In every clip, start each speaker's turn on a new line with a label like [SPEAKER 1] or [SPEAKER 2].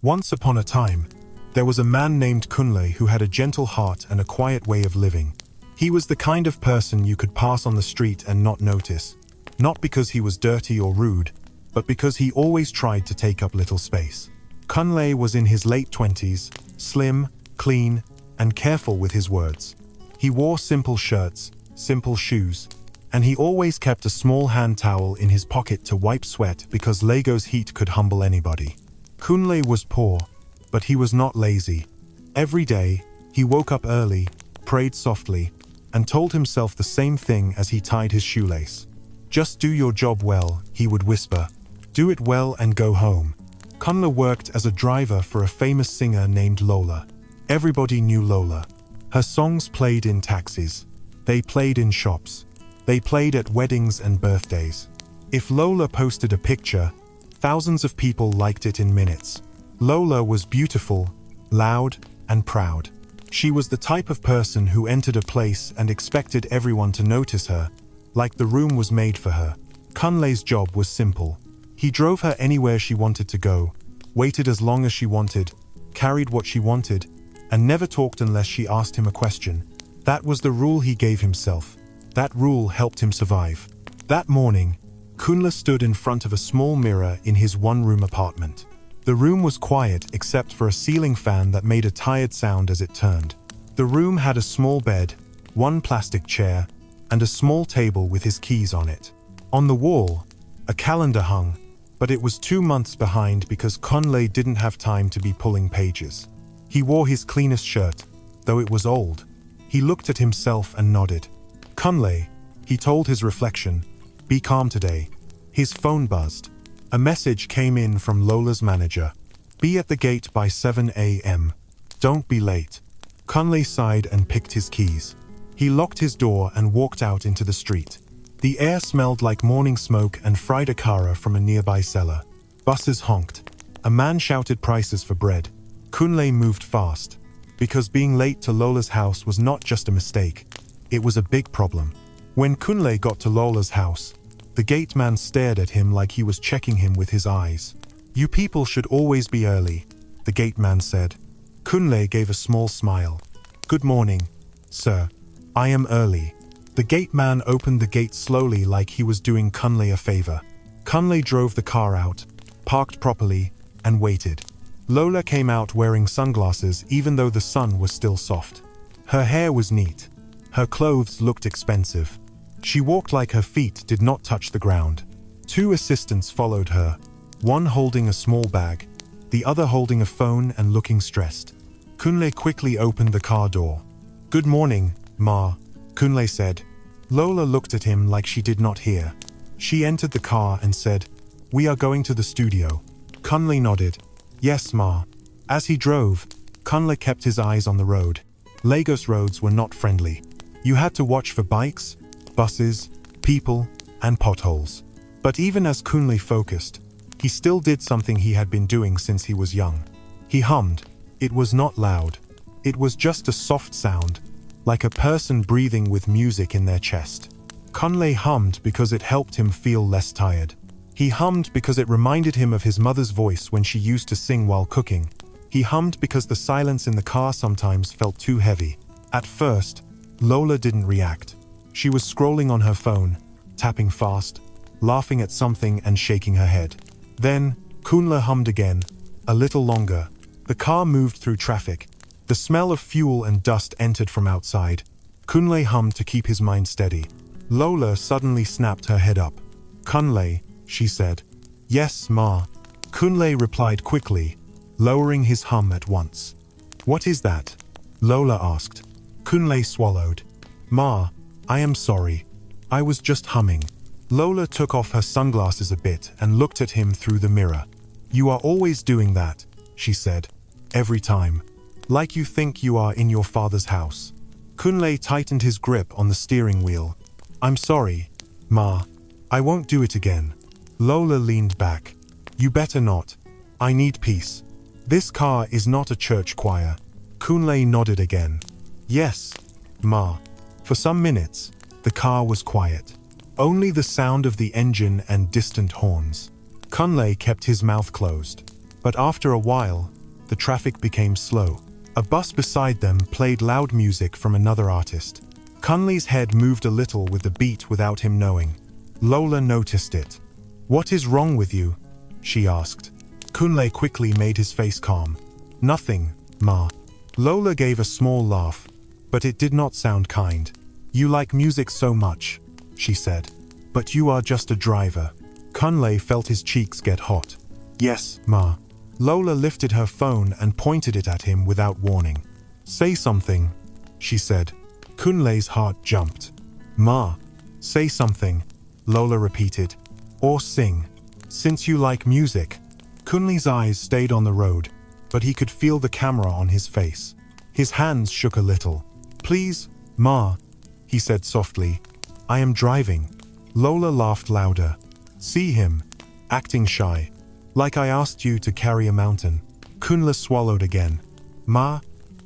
[SPEAKER 1] Once upon a time, there was a man named Kunle who had a gentle heart and a quiet way of living. He was the kind of person you could pass on the street and not notice, not because he was dirty or rude, but because he always tried to take up little space. Kunle was in his late 20s, slim, clean, and careful with his words. He wore simple shirts, simple shoes, and he always kept a small hand towel in his pocket to wipe sweat because Lagos heat could humble anybody. Kunle was poor, but he was not lazy. Every day, he woke up early, prayed softly, and told himself the same thing as he tied his shoelace. "Just do your job well," he would whisper. "Do it well and go home." Kunle worked as a driver for a famous singer named Lola. Everybody knew Lola. Her songs played in taxis. They played in shops. They played at weddings and birthdays. If Lola posted a picture, thousands of people liked it in minutes. Lola was beautiful, loud, and proud. She was the type of person who entered a place and expected everyone to notice her, like the room was made for her. Kunle's job was simple. He drove her anywhere she wanted to go, waited as long as she wanted, carried what she wanted, and never talked unless she asked him a question. That was the rule he gave himself. That rule helped him survive. That morning, Kunle stood in front of a small mirror in his one-room apartment. The room was quiet except for a ceiling fan that made a tired sound as it turned. The room had a small bed, one plastic chair, and a small table with his keys on it. On the wall, a calendar hung, but it was 2 months behind because Kunle didn't have time to be pulling pages. He wore his cleanest shirt, though it was old. He looked at himself and nodded. "Kunle," he told his reflection, "be calm today." His phone buzzed. A message came in from Lola's manager. "Be at the gate by 7 a.m. Don't be late." Kunle sighed and picked his keys. He locked his door and walked out into the street. The air smelled like morning smoke and fried akara from a nearby cellar. Buses honked. A man shouted prices for bread. Kunle moved fast, because being late to Lola's house was not just a mistake. It was a big problem. When Kunle got to Lola's house, the gate man stared at him like he was checking him with his eyes. "You people should always be early," the gate man said. Kunle gave a small smile. "Good morning, sir. I am early." The gate man opened the gate slowly like he was doing Kunle a favor. Kunle drove the car out, parked properly, and waited. Lola came out wearing sunglasses even though the sun was still soft. Her hair was neat. Her clothes looked expensive. She walked like her feet did not touch the ground. 2 assistants followed her, one holding a small bag, the other holding a phone and looking stressed. Kunle quickly opened the car door. "Good morning, Ma," Kunle said. Lola looked at him like she did not hear. She entered the car and said, "We are going to the studio." Kunle nodded. "Yes, Ma." As he drove, Kunle kept his eyes on the road. Lagos roads were not friendly. You had to watch for bikes, buses, people, and potholes. But even as Kunle focused, he still did something he had been doing since he was young. He hummed. It was not loud. It was just a soft sound, like a person breathing with music in their chest. Kunle hummed because it helped him feel less tired. He hummed because it reminded him of his mother's voice when she used to sing while cooking. He hummed because the silence in the car sometimes felt too heavy. At first, Lola didn't react. She was scrolling on her phone, tapping fast, laughing at something and shaking her head. Then, Kunle hummed again, a little longer. The car moved through traffic. The smell of fuel and dust entered from outside. Kunle hummed to keep his mind steady. Lola suddenly snapped her head up. "Kunle," she said. "Yes, Ma." Kunle replied quickly, lowering his hum at once. "What is that?" Lola asked. Kunle swallowed. "Ma, I am sorry. I was just humming." Lola took off her sunglasses a bit and looked at him through the mirror. "You are always doing that," she said. "Every time. Like you think you are in your father's house." Kunle tightened his grip on the steering wheel. "I'm sorry, Ma. I won't do it again." Lola leaned back. "You better not. I need peace. This car is not a church choir." Kunle nodded again. "Yes, Ma." For some minutes, the car was quiet. Only the sound of the engine and distant horns. Kunle kept his mouth closed. But after a while, the traffic became slow. A bus beside them played loud music from another artist. Kunle's head moved a little with the beat without him knowing. Lola noticed it. "What is wrong with you?" she asked. Kunle quickly made his face calm. "Nothing, Ma." Lola gave a small laugh, but it did not sound kind. "You like music so much," she said. "But you are just a driver." Kunle felt his cheeks get hot. "Yes, Ma." Lola lifted her phone and pointed it at him without warning. "Say something," she said. Kunle's heart jumped. "Ma, say something," Lola repeated. "Or sing. Since you like music." Kunle's eyes stayed on the road, but he could feel the camera on his face. His hands shook a little. "Please, Ma," he said softly. "I am driving." Lola laughed louder. "See him, acting shy. Like I asked you to carry a mountain." Kunle swallowed again. "Ma,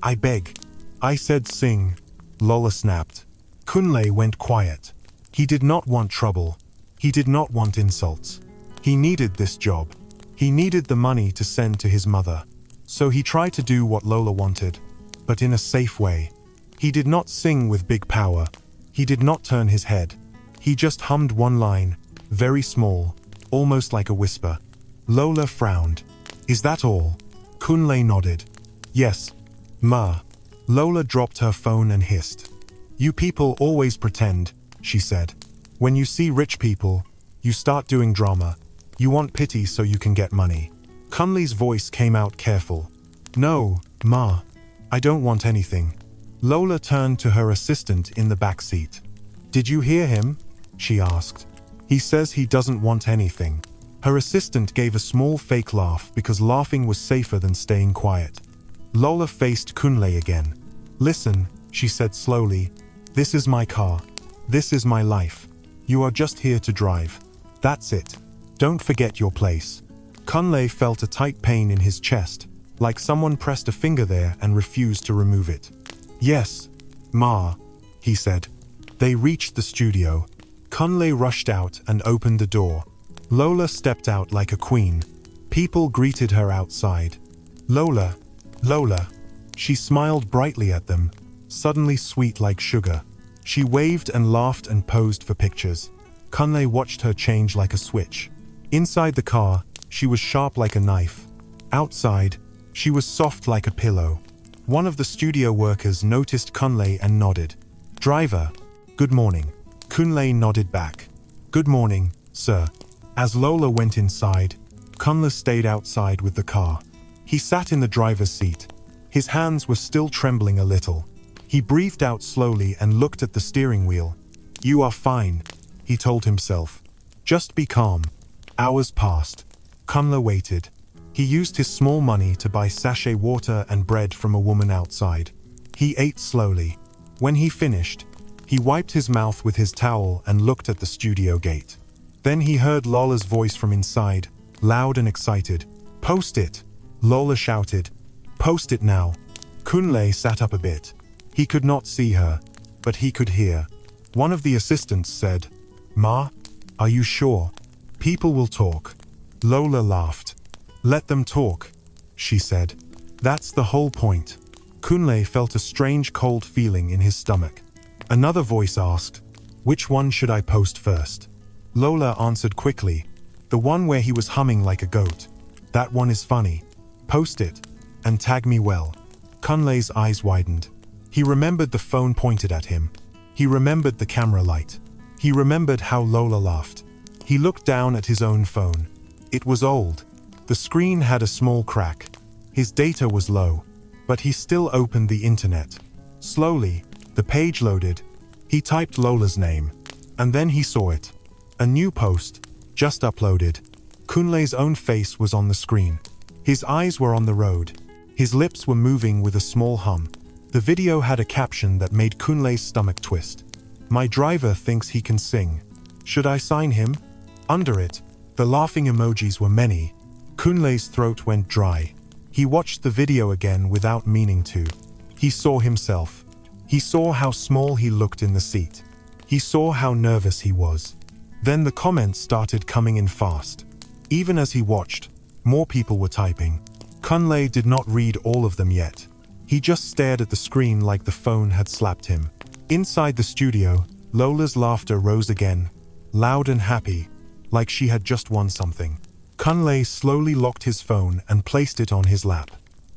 [SPEAKER 1] I beg." "I said sing," Lola snapped. Kunle went quiet. He did not want trouble. He did not want insults. He needed this job. He needed the money to send to his mother. So he tried to do what Lola wanted, but in a safe way. He did not sing with big power. He did not turn his head. He just hummed one line, very small, almost like a whisper. Lola frowned. "Is that all?" Kunle nodded. "Yes, Ma." Lola dropped her phone and hissed. "You people always pretend," she said. "When you see rich people, you start doing drama. You want pity so you can get money." Kunle's voice came out careful. "No, Ma. I don't want anything." Lola turned to her assistant in the back seat. "Did you hear him?" she asked. "He says he doesn't want anything." Her assistant gave a small fake laugh because laughing was safer than staying quiet. Lola faced Kunle again. "Listen," she said slowly. "This is my car. This is my life. You are just here to drive. That's it. Don't forget your place." Kunle felt a tight pain in his chest, like someone pressed a finger there and refused to remove it. "Yes, Ma," he said. They reached the studio. Kunle rushed out and opened the door. Lola stepped out like a queen. People greeted her outside. "Lola, Lola." She smiled brightly at them, suddenly sweet like sugar. She waved and laughed and posed for pictures. Kunle watched her change like a switch. Inside the car, she was sharp like a knife. Outside, she was soft like a pillow. One of the studio workers noticed Kunle and nodded. "Driver, good morning." Kunle nodded back. "Good morning, sir." As Lola went inside, Kunle stayed outside with the car. He sat in the driver's seat. His hands were still trembling a little. He breathed out slowly and looked at the steering wheel. "You are fine," he told himself. "Just be calm." Hours passed. Kunle waited. He used his small money to buy sachet water and bread from a woman outside. He ate slowly. When he finished, he wiped his mouth with his towel and looked at the studio gate. Then he heard Lola's voice from inside, loud and excited. "Post it!" Lola shouted. "Post it now." Kunle sat up a bit. He could not see her, but he could hear. One of the assistants said, "Ma, are you sure? People will talk." Lola laughed. "Let them talk," she said. "That's the whole point." Kunle felt a strange cold feeling in his stomach. Another voice asked, "Which one should I post first?" Lola answered quickly, "The one where he was humming like a goat. That one is funny. Post it, and tag me well." Kunle's eyes widened. He remembered the phone pointed at him. He remembered the camera light. He remembered how Lola laughed. He looked down at his own phone. It was old. The screen had a small crack. His data was low, but he still opened the internet. Slowly, the page loaded. He typed Lola's name, and then he saw it. A new post, just uploaded. Kunle's own face was on the screen. His eyes were on the road. His lips were moving with a small hum. The video had a caption that made Kunle's stomach twist. "My driver thinks he can sing. Should I sign him?" Under it, the laughing emojis were many. Kunle's throat went dry. He watched the video again without meaning to. He saw himself. He saw how small he looked in the seat. He saw how nervous he was. Then the comments started coming in fast. Even as he watched, more people were typing. Kunle did not read all of them yet. He just stared at the screen like the phone had slapped him. Inside the studio, Lola's laughter rose again, loud and happy, like she had just won something. Kunle slowly locked his phone and placed it on his lap.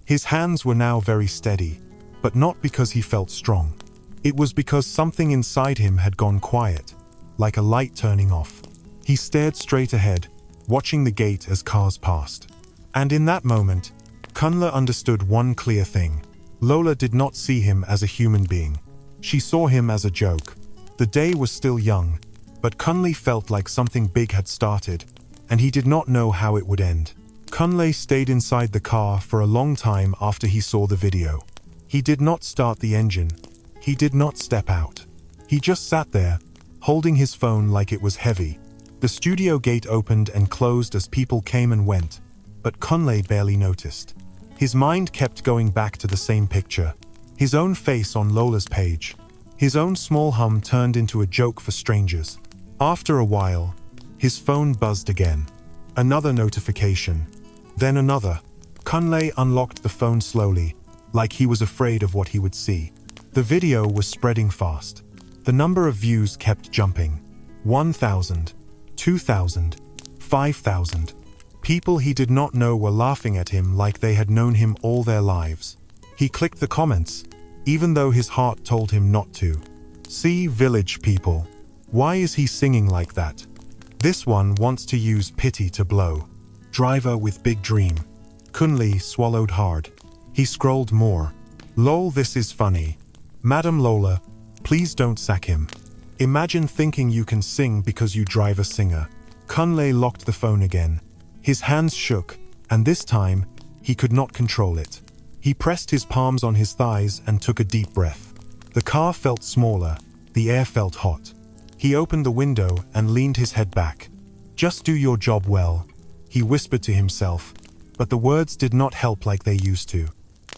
[SPEAKER 1] His hands were now very steady, but not because he felt strong. It was because something inside him had gone quiet, like a light turning off. He stared straight ahead, watching the gate as cars passed. And in that moment, Kunle understood one clear thing. Lola did not see him as a human being. She saw him as a joke. The day was still young, but Kunle felt like something big had started, and he did not know how it would end. Kunle stayed inside the car for a long time after he saw the video. He did not start the engine. He did not step out. He just sat there, holding his phone like it was heavy. The studio gate opened and closed as people came and went, but Kunle barely noticed. His mind kept going back to the same picture. His own face on Lola's page. His own small hum turned into a joke for strangers. After a while, his phone buzzed again. Another notification. Then another. Kunle unlocked the phone slowly, like he was afraid of what he would see. The video was spreading fast. The number of views kept jumping. 1,000, 2,000, 5,000. People he did not know were laughing at him like they had known him all their lives. He clicked the comments, even though his heart told him not to. See, village people. Why is he singing like that? This one wants to use pity to blow. Driver with big dream. Kunle swallowed hard. He scrolled more. Lol, this is funny. Madam Lola, please don't sack him. Imagine thinking you can sing because you drive a singer. Kunle locked the phone again. His hands shook, and this time, he could not control it. He pressed his palms on his thighs and took a deep breath. The car felt smaller. The air felt hot. He opened the window and leaned his head back. Just do your job well, he whispered to himself, but the words did not help like they used to.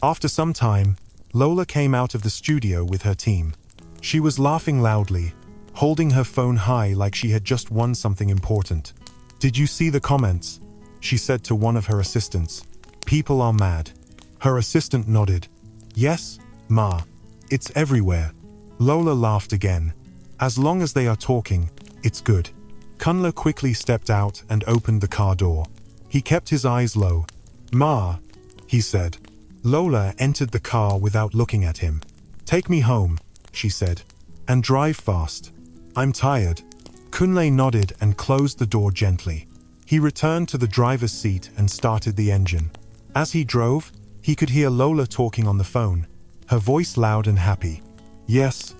[SPEAKER 1] After some time, Lola came out of the studio with her team. She was laughing loudly, holding her phone high like she had just won something important. Did you see the comments? She said to one of her assistants. People are mad. Her assistant nodded. Yes, Ma. It's everywhere. Lola laughed again. As long as they are talking, it's good. Kunle quickly stepped out and opened the car door. He kept his eyes low. Ma, he said. Lola entered the car without looking at him. Take me home, she said, and drive fast. I'm tired. Kunle nodded and closed the door gently. He returned to the driver's seat and started the engine. As he drove, he could hear Lola talking on the phone, her voice loud and happy. Yes,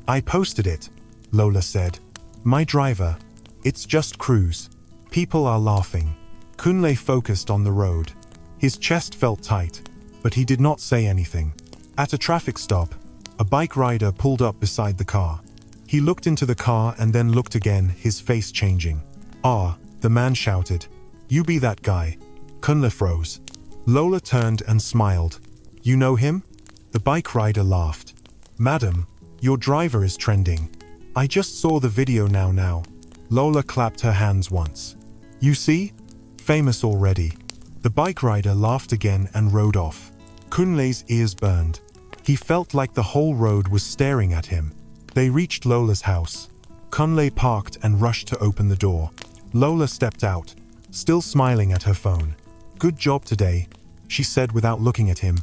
[SPEAKER 1] I posted it, Lola said. My driver. It's just cruise. People are laughing. Kunle focused on the road. His chest felt tight, but he did not say anything. At a traffic stop, a bike rider pulled up beside the car. He looked into the car and then looked again, his face changing. Ah, the man shouted. You be that guy. Kunle froze. Lola turned and smiled. You know him? The bike rider laughed. Madam, your driver is trending. I just saw the video now. Lola clapped her hands once. You see? Famous already. The bike rider laughed again and rode off. Kunle's ears burned. He felt like the whole road was staring at him. They reached Lola's house. Kunle parked and rushed to open the door. Lola stepped out, still smiling at her phone. Good job today, she said without looking at him.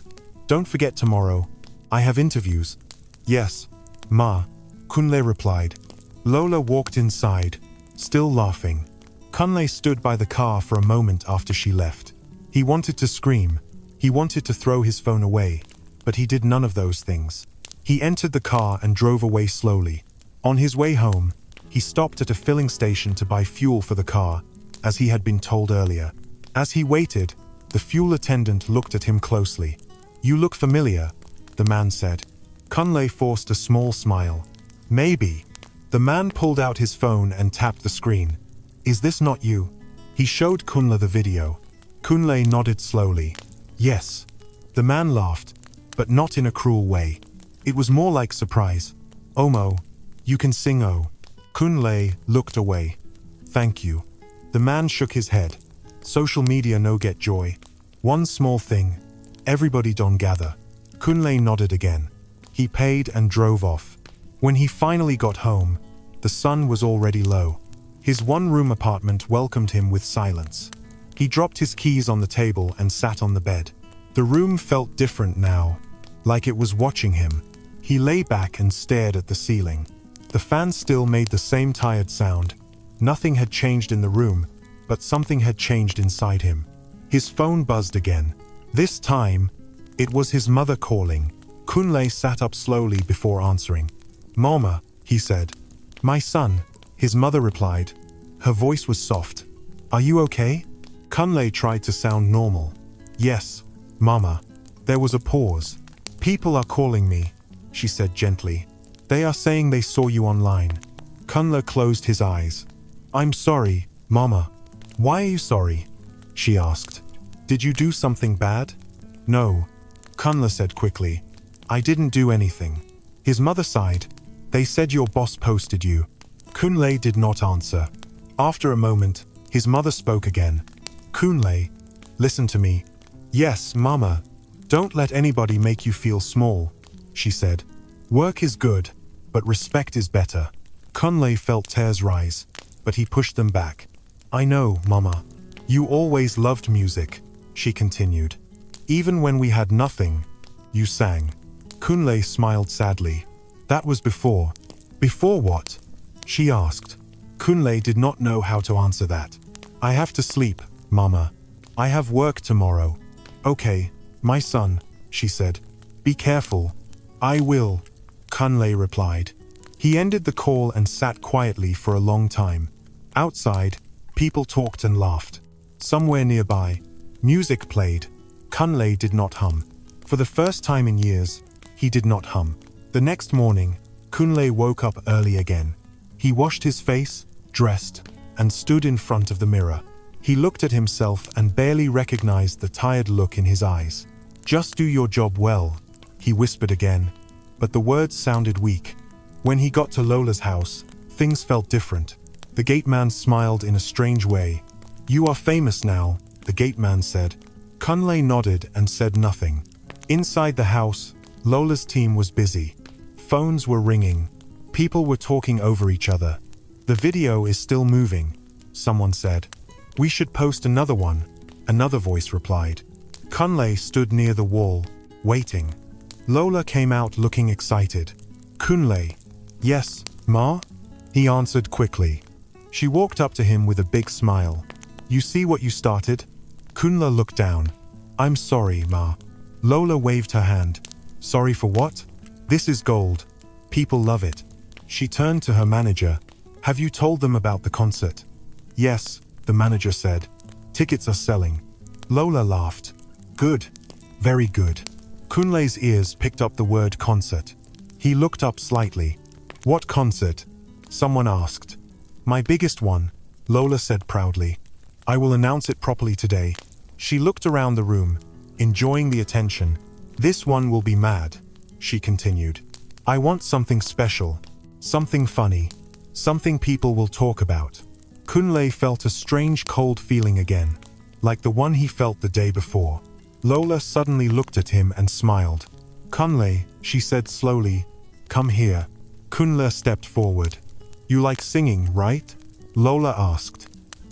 [SPEAKER 1] Don't forget tomorrow. I have interviews. Yes, Ma, Kunle replied. Lola walked inside, still laughing. Kunle stood by the car for a moment after she left. He wanted to scream. He wanted to throw his phone away, but he did none of those things. He entered the car and drove away slowly. On his way home, he stopped at a filling station to buy fuel for the car, as he had been told earlier. As he waited, the fuel attendant looked at him closely. You look familiar, the man said. Kunle forced a small smile. Maybe. The man pulled out his phone and tapped the screen. Is this not you? He showed Kunle the video. Kunle nodded slowly. Yes. The man laughed, but not in a cruel way. It was more like surprise. Omo, you can sing oh. Kunle looked away. Thank you. The man shook his head. Social media no get joy. One small thing. Everybody don't gather. Kunle nodded again. He paid and drove off. When he finally got home, the sun was already low. His one-room apartment welcomed him with silence. He dropped his keys on the table and sat on the bed. The room felt different now, like it was watching him. He lay back and stared at the ceiling. The fan still made the same tired sound. Nothing had changed in the room, but something had changed inside him. His phone buzzed again. This time, it was his mother calling. Kunle sat up slowly before answering. "Mama," he said. "My son," his mother replied. Her voice was soft. "Are you okay?" Kunle tried to sound normal. "Yes, Mama." There was a pause. "People are calling me," she said gently. "They are saying they saw you online." Kunle closed his eyes. "I'm sorry, Mama." "Why are you sorry?" she asked. "Did you do something bad?" "No," Kunle said quickly. "I didn't do anything." His mother sighed. "They said your boss posted you." Kunle did not answer. After a moment, his mother spoke again. "Kunle, listen to me." "Yes, Mama. Don't let anybody make you feel small," she said. "Work is good, but respect is better." Kunle felt tears rise, but he pushed them back. "I know, Mama. You always loved music," she continued. "Even when we had nothing, you sang." Kunle smiled sadly. "That was before." "Before what?" she asked. Kunle did not know how to answer that. "I have to sleep, Mama. I have work tomorrow." "Okay, my son," she said. "Be careful." "I will," Kunle replied. He ended the call and sat quietly for a long time. Outside, people talked and laughed. Somewhere nearby, music played. Kunle did not hum. For the first time in years, he did not hum. The next morning, Kunle woke up early again. He washed his face, dressed, and stood in front of the mirror. He looked at himself and barely recognized the tired look in his eyes. "Just do your job well," he whispered again, but the words sounded weak. When he got to Lola's house, things felt different. The gateman smiled in a strange way. "You are famous now," the gateman said. Kunle nodded and said nothing. Inside the house, Lola's team was busy. Phones were ringing. People were talking over each other. "The video is still moving," someone said. "We should post another one," another voice replied. Kunle stood near the wall, waiting. Lola came out looking excited. "Kunle." "Yes, Ma?" he answered quickly. She walked up to him with a big smile. "You see what you started?" Kunle looked down. "I'm sorry, Ma." Lola waved her hand. "Sorry for what?" "This is gold. People love it." She turned to her manager. "Have you told them about the concert?" "Yes," the manager said. "Tickets are selling." Lola laughed. "Good. Very good." Kunle's ears picked up the word concert. He looked up slightly. "What concert?" someone asked. "My biggest one," Lola said proudly. "I will announce it properly today." She looked around the room, enjoying the attention. "This one will be mad," she continued. "I want something special, something funny, something people will talk about." Kunle felt a strange cold feeling again, like the one he felt the day before. Lola suddenly looked at him and smiled. "Kunle," she said slowly, "come here." Kunle stepped forward. "You like singing, right?" Lola asked.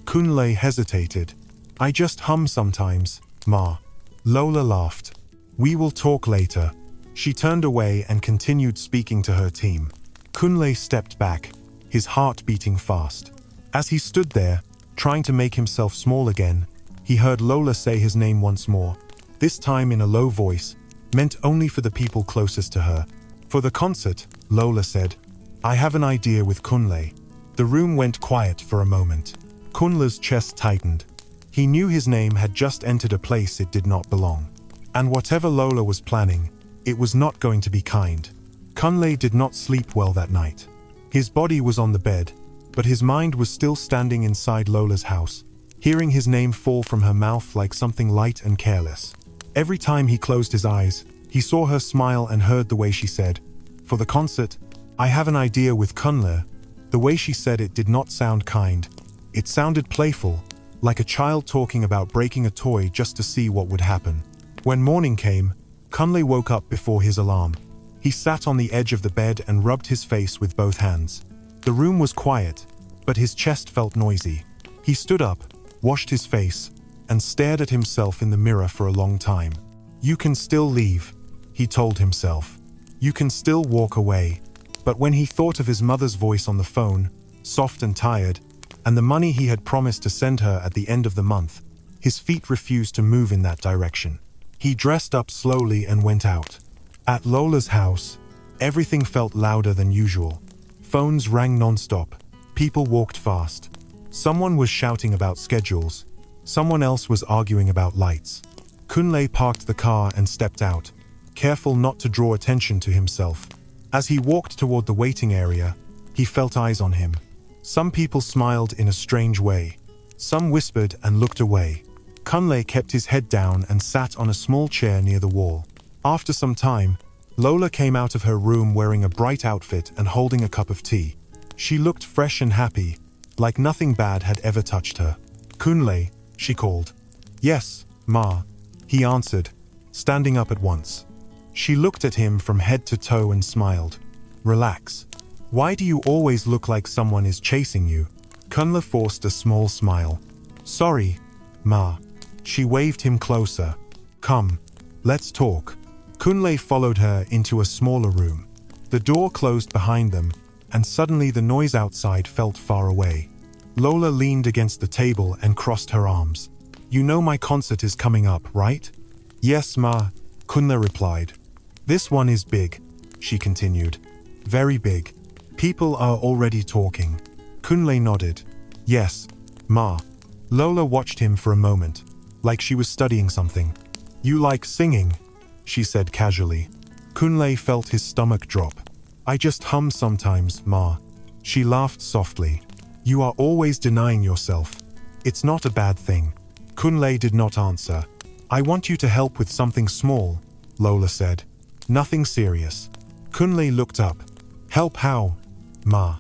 [SPEAKER 1] Kunle hesitated. "I just hum sometimes, Ma." Lola laughed. "We will talk later." She turned away and continued speaking to her team. Kunle stepped back, his heart beating fast. As he stood there, trying to make himself small again, he heard Lola say his name once more, this time in a low voice, meant only for the people closest to her. "For the concert," Lola said. "I have an idea with Kunle." The room went quiet for a moment. Kunle's chest tightened. He knew his name had just entered a place it did not belong. And whatever Lola was planning, it was not going to be kind. Kunle did not sleep well that night. His body was on the bed, but his mind was still standing inside Lola's house, hearing his name fall from her mouth like something light and careless. Every time he closed his eyes, he saw her smile and heard the way she said, "For the concert, I have an idea with Kunle." The way she said it did not sound kind. It sounded playful, like a child talking about breaking a toy just to see what would happen. When morning came, Kunle woke up before his alarm. He sat on the edge of the bed and rubbed his face with both hands. The room was quiet, but his chest felt noisy. He stood up, washed his face, and stared at himself in the mirror for a long time. "You can still leave," he told himself. "You can still walk away." But when he thought of his mother's voice on the phone, soft and tired, and the money he had promised to send her at the end of the month, his feet refused to move in that direction. He dressed up slowly and went out. At Lola's house, everything felt louder than usual. Phones rang non-stop. People walked fast. Someone was shouting about schedules. Someone else was arguing about lights. Kunle parked the car and stepped out, careful not to draw attention to himself. As he walked toward the waiting area, he felt eyes on him. Some people smiled in a strange way. Some whispered and looked away. Kunle kept his head down and sat on a small chair near the wall. After some time, Lola came out of her room wearing a bright outfit and holding a cup of tea. She looked fresh and happy, like nothing bad had ever touched her. "Kunle," she called. "Yes, Ma," he answered, standing up at once. She looked at him from head to toe and smiled. "Relax. Why do you always look like someone is chasing you?" Kunle forced a small smile. "Sorry, Ma." She waved him closer. "Come, let's talk." Kunle followed her into a smaller room. The door closed behind them, and suddenly the noise outside felt far away. Lola leaned against the table and crossed her arms. "You know my concert is coming up, right?" "Yes, Ma," Kunle replied. "This one is big," she continued. "Very big. People are already talking." Kunle nodded. "Yes, Ma." Lola watched him for a moment, like she was studying something. "You like singing?" she said casually. Kunle felt his stomach drop. "I just hum sometimes, Ma." She laughed softly. "You are always denying yourself. It's not a bad thing." Kunle did not answer. "I want you to help with something small," Lola said. "Nothing serious." Kunle looked up. "Help how, Ma?"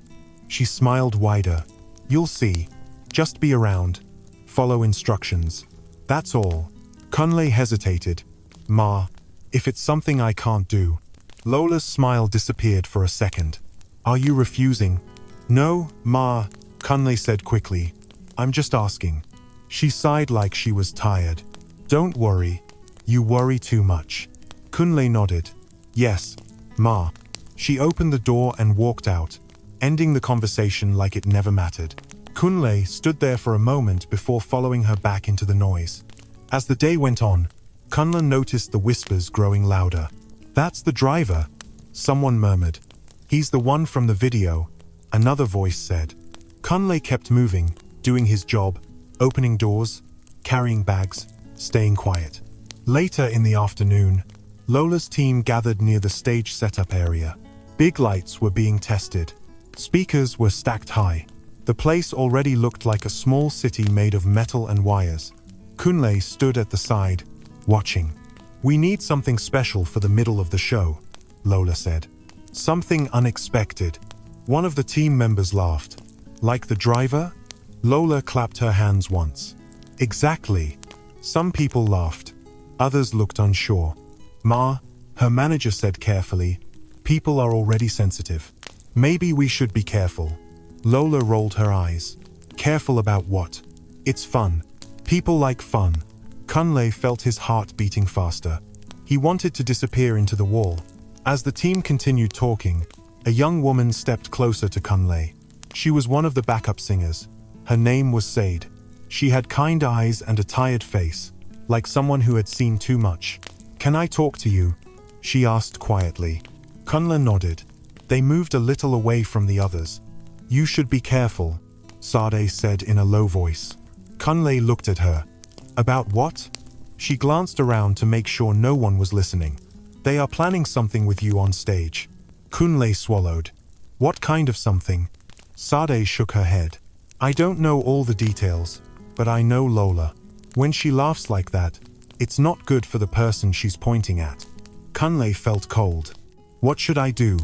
[SPEAKER 1] She smiled wider. "You'll see. Just be around. Follow instructions. That's all." Kunle hesitated. "Ma, if it's something I can't do." Lola's smile disappeared for a second. "Are you refusing?" "No, Ma," Kunle said quickly. "I'm just asking." She sighed like she was tired. "Don't worry. You worry too much." Kunle nodded. "Yes, Ma." She opened the door and walked out, ending the conversation like it never mattered. Kunle stood there for a moment before following her back into the noise. As the day went on, Kunle noticed the whispers growing louder. "That's the driver," someone murmured. "He's the one from the video," another voice said. Kunle kept moving, doing his job, opening doors, carrying bags, staying quiet. Later in the afternoon, Lola's team gathered near the stage setup area. Big lights were being tested. Speakers were stacked high. The place already looked like a small city made of metal and wires. Kunle stood at the side, watching. "We need something special for the middle of the show," Lola said. "Something unexpected." One of the team members laughed. "Like the driver?" Lola clapped her hands once. "Exactly." Some people laughed. Others looked unsure. "Ma," her manager said carefully, "people are already sensitive. Maybe we should be careful." Lola rolled her eyes. "Careful about what?" "It's fun. People like fun." Kunle felt his heart beating faster. He wanted to disappear into the wall. As the team continued talking, a young woman stepped closer to Kunle. She was one of the backup singers. Her name was Sade. She had kind eyes and a tired face, like someone who had seen too much. "Can I talk to you?" she asked quietly. Kunle nodded. They moved a little away from the others. "You should be careful," Sade said in a low voice. Kunle looked at her. "About what?" She glanced around to make sure no one was listening. "They are planning something with you on stage." Kunle swallowed. "What kind of something?" Sade shook her head. "I don't know all the details, but I know Lola. When she laughs like that, it's not good for the person she's pointing at." Kunle felt cold. "What should I do?"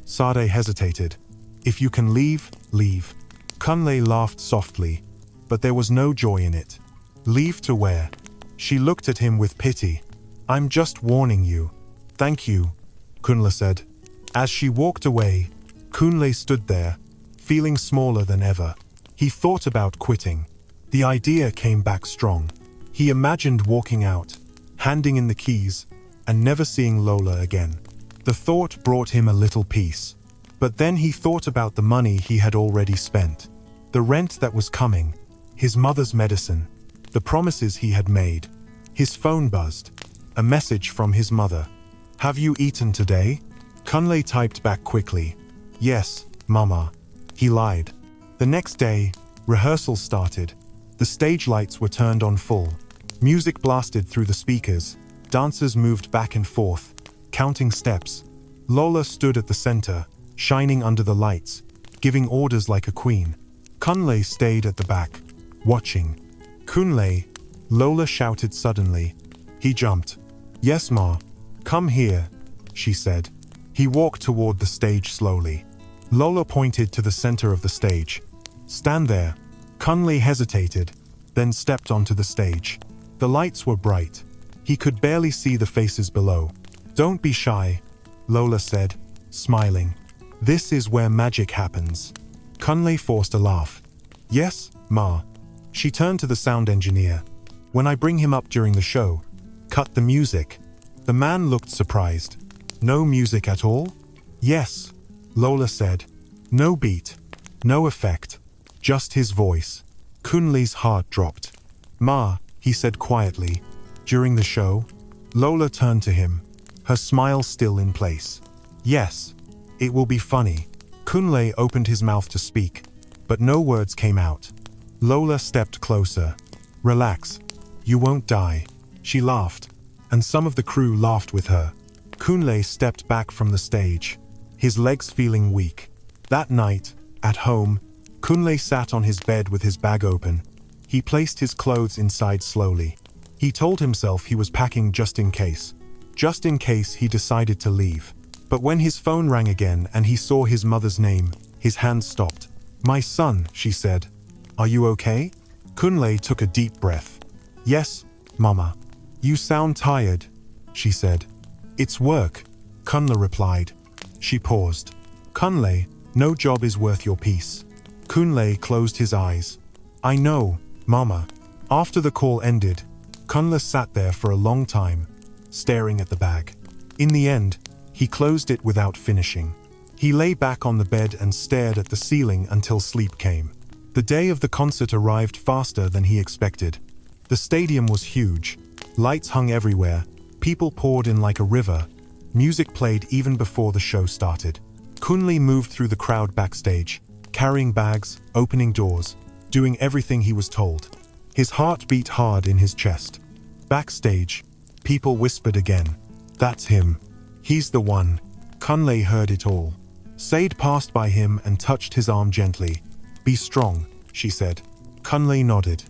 [SPEAKER 1] Sade hesitated. "If you can leave, leave." Kunle laughed softly. but there was no joy in it. Leave to where? She looked at him with pity. I'm just warning you. Thank you, Kunle said. As she walked away, Kunle stood there, feeling smaller than ever. He thought about quitting. The idea came back strong. He imagined walking out, handing in the keys, and never seeing Lola again. The thought brought him a little peace. But then he thought about the money he had already spent. The rent that was coming, his mother's medicine, the promises he had made. His phone buzzed. A message from his mother. Have you eaten today? Kunle typed back quickly. Yes, Mama. He lied. The next day, rehearsal started. The stage lights were turned on full. Music blasted through the speakers. Dancers moved back and forth, counting steps. Lola stood at the center, shining under the lights, giving orders like a queen. Kunle stayed at the back, watching. Kunle, Lola shouted suddenly. He jumped. Yes, Ma. Come here, she said. He walked toward the stage slowly. Lola pointed to the center of the stage. Stand there. Kunle hesitated, then stepped onto the stage. The lights were bright. He could barely see the faces below. Don't be shy, Lola said, smiling. This is where magic happens. Kunle forced a laugh. Yes, Ma. She turned to the sound engineer. When I bring him up during the show, cut the music. The man looked surprised. No music at all? Yes, Lola said. No beat, no effect, just his voice. Kunle's heart dropped. Ma, he said quietly. During the show, Lola turned to him, her smile still in place. Yes, it will be funny. Kunle opened his mouth to speak, but no words came out. Lola stepped closer. Relax, you won't die. She laughed, and some of the crew laughed with her. Kunle stepped back from the stage, his legs feeling weak. That night, at home, Kunle sat on his bed with his bag open. He placed his clothes inside slowly. He told himself he was packing just in case. Just in case he decided to leave. But when his phone rang again and he saw his mother's name, his hand stopped. My son, she said. Are you okay? Kunle took a deep breath. Yes, Mama. You sound tired, she said. It's work, Kunle replied. She paused. Kunle, no job is worth your peace. Kunle closed his eyes. I know, Mama. After the call ended, Kunle sat there for a long time, staring at the bag. In the end, he closed it without finishing. He lay back on the bed and stared at the ceiling until sleep came. The day of the concert arrived faster than he expected. The stadium was huge. Lights hung everywhere. People poured in like a river. Music played even before the show started. Kunle moved through the crowd backstage, carrying bags, opening doors, doing everything he was told. His heart beat hard in his chest. Backstage, people whispered again. That's him. He's the one. Kunle heard it all. Sade passed by him and touched his arm gently. Be strong, she said. Kunle nodded.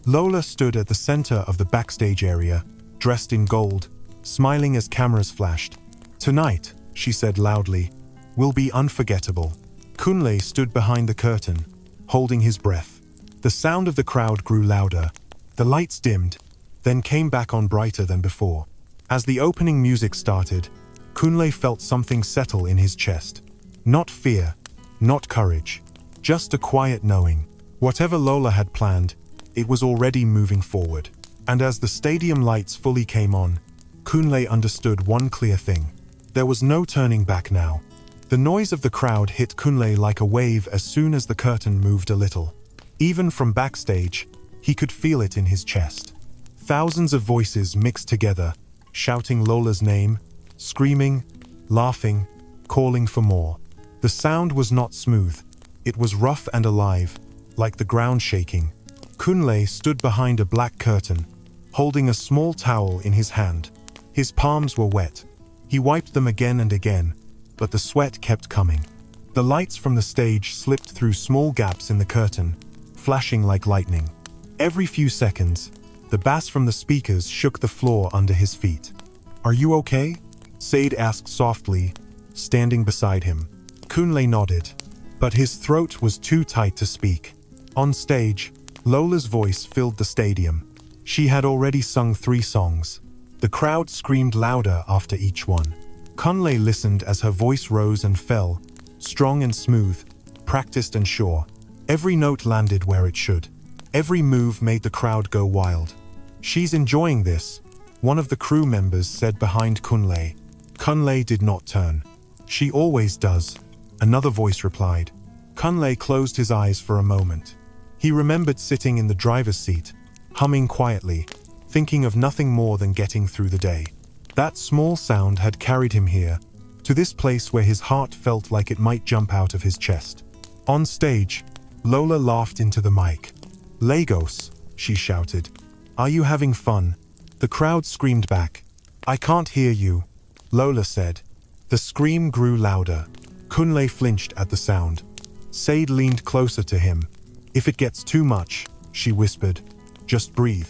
[SPEAKER 1] Lola stood at the center of the backstage area, dressed in gold, smiling as cameras flashed. Tonight, she said loudly, will be unforgettable. Kunle stood behind the curtain, holding his breath. The sound of the crowd grew louder. The lights dimmed, then came back on brighter than before. As the opening music started, Kunle felt something settle in his chest. Not fear, not courage, just a quiet knowing. Whatever Lola had planned, it was already moving forward. And as the stadium lights fully came on, Kunle understood one clear thing. There was no turning back now. The noise of the crowd hit Kunle like a wave as soon as the curtain moved a little. Even from backstage, he could feel it in his chest. Thousands of voices mixed together, shouting Lola's name, screaming, laughing, calling for more. The sound was not smooth. It was rough and alive, like the ground shaking. Kunle stood behind a black curtain, holding a small towel in his hand. His palms were wet. He wiped them again and again, but the sweat kept coming. The lights from the stage slipped through small gaps in the curtain, flashing like lightning. Every few seconds, the bass from the speakers shook the floor under his feet. Are you okay? Sade asked softly, standing beside him. Kunle nodded, but his throat was too tight to speak. On stage, Lola's voice filled the stadium. She had already sung 3 songs. The crowd screamed louder after each one. Kunle listened as her voice rose and fell, strong and smooth, practiced and sure. Every note landed where it should. Every move made the crowd go wild. "She's enjoying this," one of the crew members said behind Kunle. Kunle did not turn. "She always does," another voice replied. Kunle closed his eyes for a moment. He remembered sitting in the driver's seat, humming quietly, thinking of nothing more than getting through the day. That small sound had carried him here, to this place where his heart felt like it might jump out of his chest. On stage, Lola laughed into the mic. "Lagos," she shouted. "Are you having fun?" The crowd screamed back. "I can't hear you," Lola said. The scream grew louder. Kunle flinched at the sound. Sade leaned closer to him. "If it gets too much," she whispered, "just breathe.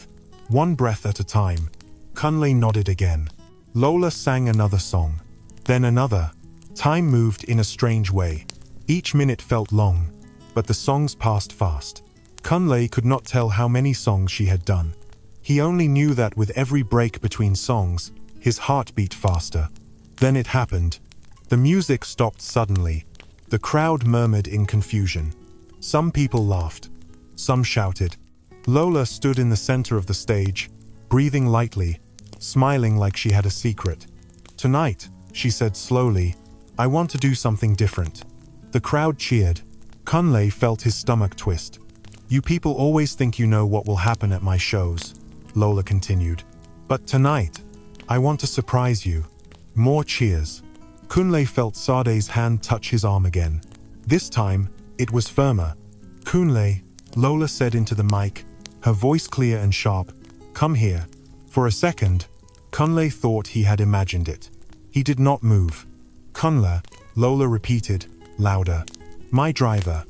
[SPEAKER 1] One breath at a time." Kunle nodded again. Lola sang another song. Then another. Time moved in a strange way. Each minute felt long, but the songs passed fast. Kunle could not tell how many songs she had done. He only knew that with every break between songs, his heart beat faster. Then it happened. The music stopped suddenly. The crowd murmured in confusion. Some people laughed. Some shouted. Lola stood in the center of the stage, breathing lightly, smiling like she had a secret. "Tonight," she said slowly, "I want to do something different." The crowd cheered. Kunle felt his stomach twist. "You people always think you know what will happen at my shows," Lola continued. "But tonight, I want to surprise you." More cheers. Kunle felt Sade's hand touch his arm again. This time, it was firmer. "Kunle," Lola said into the mic, her voice clear and sharp, "come here." For a second, Kunle thought he had imagined it. He did not move. "Kunle," Lola repeated, louder. "My driver."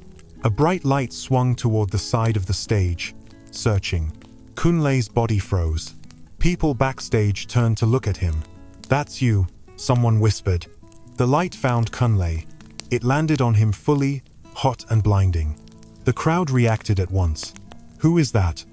[SPEAKER 1] A bright light swung toward the side of the stage, searching. Kunle's body froze. People backstage turned to look at him. "That's you," someone whispered. The light found Kunle. It landed on him fully, hot and blinding. The crowd reacted at once. "Who is that?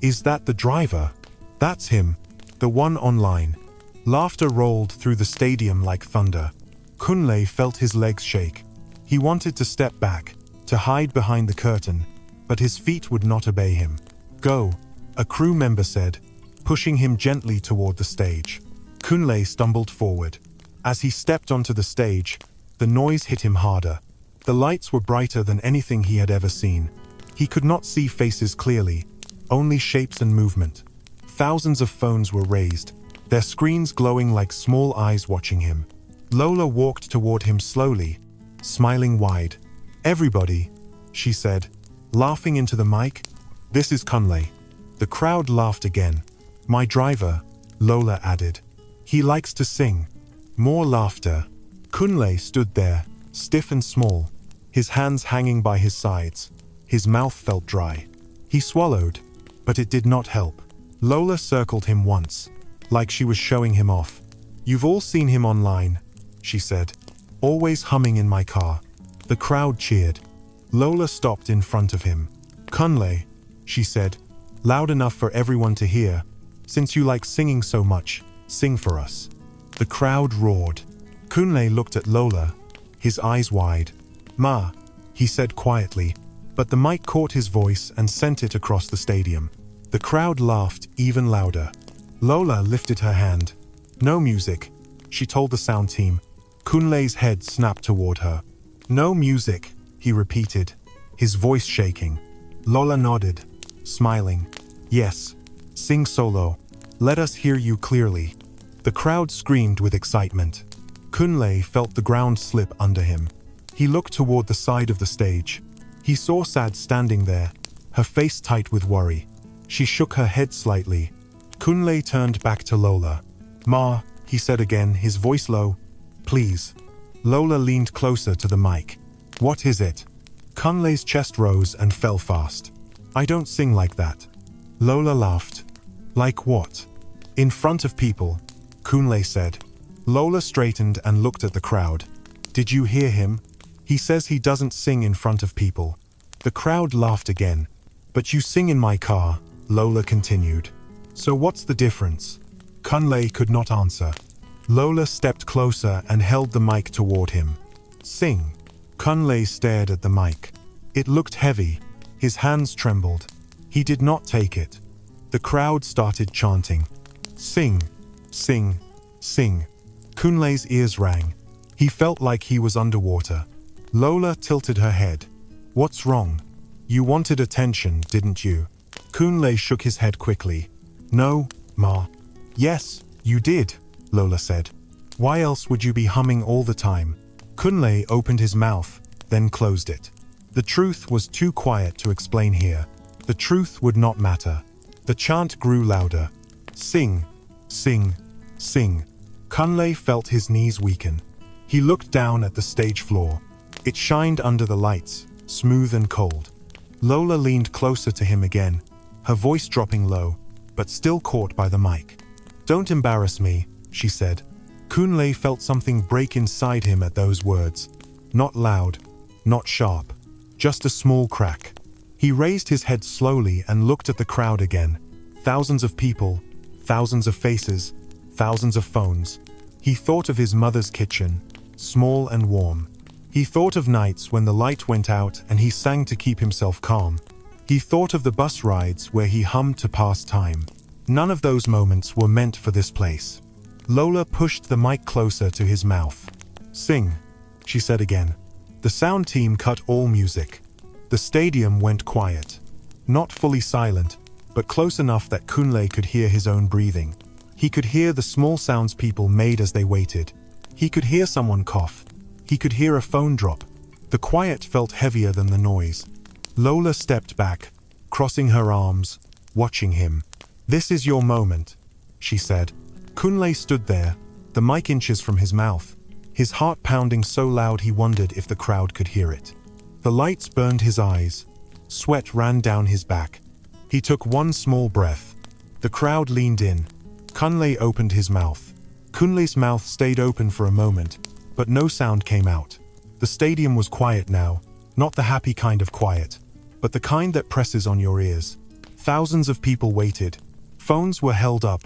[SPEAKER 1] Is that the driver?" "That's him. The one online." Laughter rolled through the stadium like thunder. Kunle felt his legs shake. He wanted to step back, to hide behind the curtain, but his feet would not obey him. "Go," a crew member said, pushing him gently toward the stage. Kunle stumbled forward. As he stepped onto the stage, the noise hit him harder. The lights were brighter than anything he had ever seen. He could not see faces clearly, only shapes and movement. Thousands of phones were raised, their screens glowing like small eyes watching him. Lola walked toward him slowly, smiling wide. "Everybody," she said, laughing into the mic, "this is Kunle." The crowd laughed again. "My driver," Lola added. "He likes to sing." More laughter. Kunle stood there, stiff and small, his hands hanging by his sides. His mouth felt dry. He swallowed, but it did not help. Lola circled him once, like she was showing him off. "You've all seen him online," she said, "always humming in my car." The crowd cheered. Lola stopped in front of him. "Kunle," she said, loud enough for everyone to hear, "since you like singing so much, sing for us." The crowd roared. Kunle looked at Lola, his eyes wide. "Ma," he said quietly, but the mic caught his voice and sent it across the stadium. The crowd laughed even louder. Lola lifted her hand. "No music," she told the sound team. Kunle's head snapped toward her. "No music," he repeated, his voice shaking. Lola nodded, smiling. "Yes, sing solo. Let us hear you clearly." The crowd screamed with excitement. Kunle felt the ground slip under him. He looked toward the side of the stage. He saw Sad standing there, her face tight with worry. She shook her head slightly. Kunle turned back to Lola. "Ma," he said again, his voice low, "please." Lola leaned closer to the mic. "What is it?" Kunle's chest rose and fell fast. "I don't sing like that." Lola laughed. "Like what?" "In front of people," Kunle said. Lola straightened and looked at the crowd. "Did you hear him? He says he doesn't sing in front of people." The crowd laughed again, But you sing in my car, Lola continued. So what's the difference? Kunle could not answer. Lola stepped closer and held the mic toward him. Sing. Kunle stared at the mic. It looked heavy. His hands trembled. He did not take it. The crowd started chanting. Sing, sing, sing. Kunle's ears rang. He felt like he was underwater. Lola tilted her head. What's wrong? You wanted attention, didn't you? Kunle shook his head quickly. No, Ma. Yes, you did, Lola said. Why else would you be humming all the time? Kunle opened his mouth, then closed it. The truth was too quiet to explain here. The truth would not matter. The chant grew louder. Sing, sing, sing. Kunle felt his knees weaken. He looked down at the stage floor. It shined under the lights, smooth and cold. Lola leaned closer to him again, her voice dropping low, but still caught by the mic. Don't embarrass me, she said. Kunle felt something break inside him at those words. Not loud, not sharp, just a small crack. He raised his head slowly and looked at the crowd again. Thousands of people, thousands of faces, thousands of phones. He thought of his mother's kitchen, small and warm. He thought of nights when the light went out and he sang to keep himself calm. He thought of the bus rides where he hummed to pass time. None of those moments were meant for this place. Lola pushed the mic closer to his mouth. Sing, she said again. The sound team cut all music. The stadium went quiet. Not fully silent, but close enough that Kunle could hear his own breathing. He could hear the small sounds people made as they waited. He could hear someone cough. He could hear a phone drop. The quiet felt heavier than the noise. Lola stepped back, crossing her arms, watching him. This is your moment, she said. Kunle stood there, the mic inches from his mouth, his heart pounding so loud he wondered if the crowd could hear it. The lights burned his eyes. Sweat ran down his back. He took one small breath. The crowd leaned in. Kunle opened his mouth. Kunle's mouth stayed open for a moment, but no sound came out. The stadium was quiet now, not the happy kind of quiet, but the kind that presses on your ears. Thousands of people waited. Phones were held up,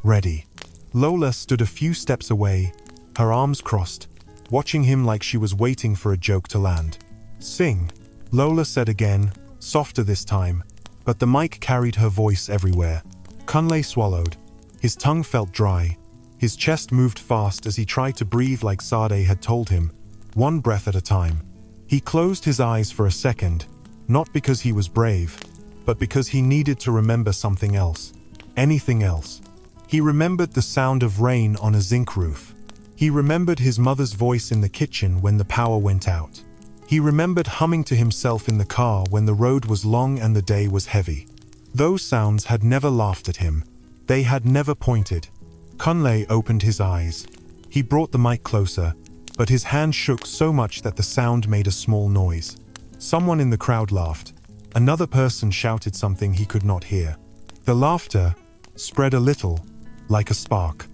[SPEAKER 1] ready. Lola stood a few steps away, her arms crossed, watching him like she was waiting for a joke to land. Sing, Lola said again, softer this time, but the mic carried her voice everywhere. Kunle swallowed. His tongue felt dry. His chest moved fast as he tried to breathe like Sade had told him, one breath at a time. He closed his eyes for a second, not because he was brave, but because he needed to remember something else. Anything else. He remembered the sound of rain on a zinc roof. He remembered his mother's voice in the kitchen when the power went out. He remembered humming to himself in the car when the road was long and the day was heavy. Those sounds had never laughed at him. They had never pointed. Kunle opened his eyes. He brought the mic closer, but his hand shook so much that the sound made a small noise. Someone in the crowd laughed. Another person shouted something he could not hear. The laughter spread a little, like a spark.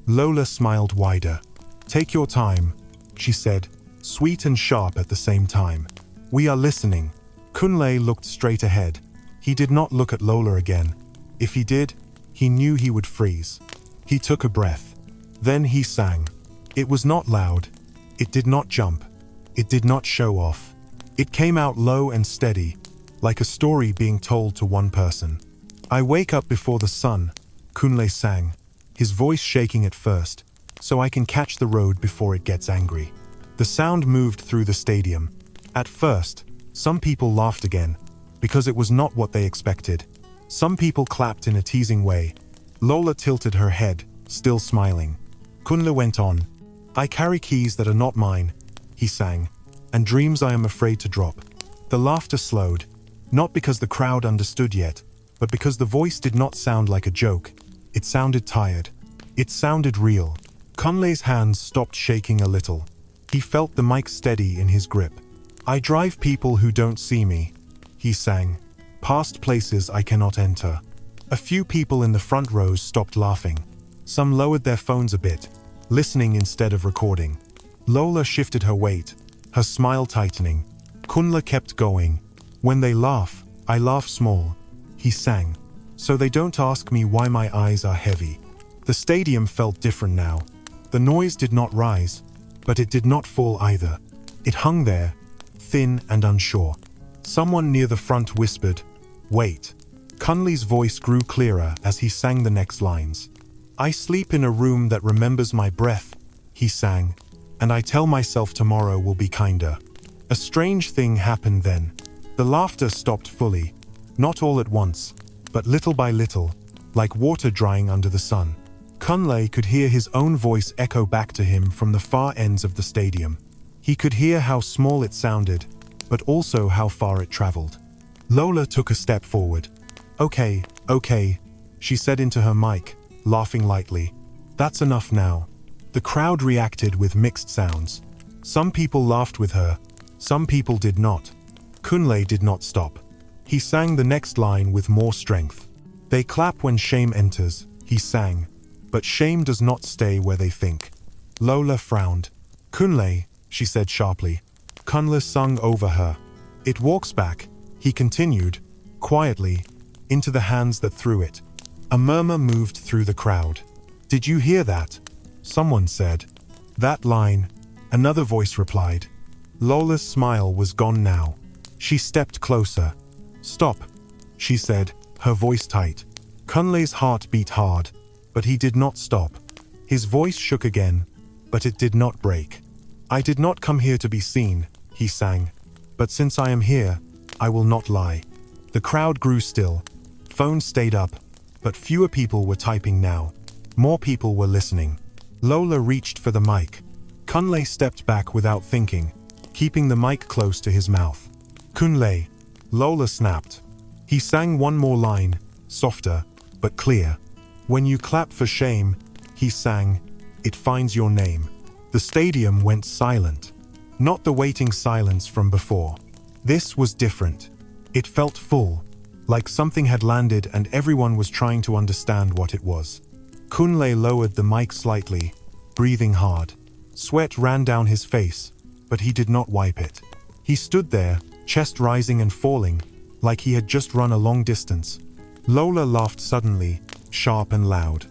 [SPEAKER 1] Lola smiled wider. Take your time, she said, sweet and sharp at the same time. We are listening. Kunle looked straight ahead. He did not look at Lola again. If he did, he knew he would freeze. He took a breath. Then he sang. It was not loud. It did not jump. It did not show off. It came out low and steady, like a story being told to one person. I wake up before the sun, Kunle sang, his voice shaking at first, so I can catch the road before it gets angry. The sound moved through the stadium. At first, some people laughed again, because it was not what they expected. Some people clapped in a teasing way. Lola tilted her head, still smiling. Kunle went on. I carry keys that are not mine, he sang, and dreams I am afraid to drop. The laughter slowed, not because the crowd understood yet, but because the voice did not sound like a joke. It sounded tired. It sounded real. Kunle's hands stopped shaking a little. He felt the mic steady in his grip. I drive people who don't see me, he sang, past places I cannot enter. A few people in the front rows stopped laughing. Some lowered their phones a bit, listening instead of recording. Lola shifted her weight, her smile tightening. Kunle kept going. When they laugh, I laugh small, he sang, so they don't ask me why my eyes are heavy. The stadium felt different now. The noise did not rise, but it did not fall either. It hung there, thin and unsure. Someone near the front whispered, "Wait." Cunley's voice grew clearer as he sang the next lines. "I sleep in a room that remembers my breath," he sang, "and I tell myself tomorrow will be kinder." A strange thing happened then. The laughter stopped fully, not all at once, but little by little, like water drying under the sun. Cunley could hear his own voice echo back to him from the far ends of the stadium. He could hear how small it sounded, but also how far it traveled. Lola took a step forward. Okay, she said into her mic, laughing lightly. "That's enough now." The crowd reacted with mixed sounds. Some people laughed with her, some people did not. Cunley did not stop. He sang the next line with more strength. "They clap when shame enters," he sang, "but shame does not stay where they think." Lola frowned. "Cunley," she said sharply. Cunley sung over her. "It walks back," he continued, quietly, "into the hands that threw it." A murmur moved through the crowd. "Did you hear that?" someone said. "That line," another voice replied. Lola's smile was gone now. She stepped closer. "Stop," she said, her voice tight. Cunley's heart beat hard, but he did not stop. His voice shook again, but it did not break. "I did not come here to be seen," he sang, "but since I am here, I will not lie." The crowd grew still. Phones stayed up, but fewer people were typing now. More people were listening. Lola reached for the mic. Cunley stepped back without thinking, keeping the mic close to his mouth. "Cunley," Lola snapped. He sang one more line, softer, but clear. "When you clap for shame," he sang, "it finds your name." The stadium went silent. Not the waiting silence from before. This was different. It felt full, like something had landed and everyone was trying to understand what it was. Cunley lowered the mic slightly, breathing hard. Sweat ran down his face, but he did not wipe it. He stood there, chest rising and falling, like he had just run a long distance. Lola laughed suddenly, sharp and loud.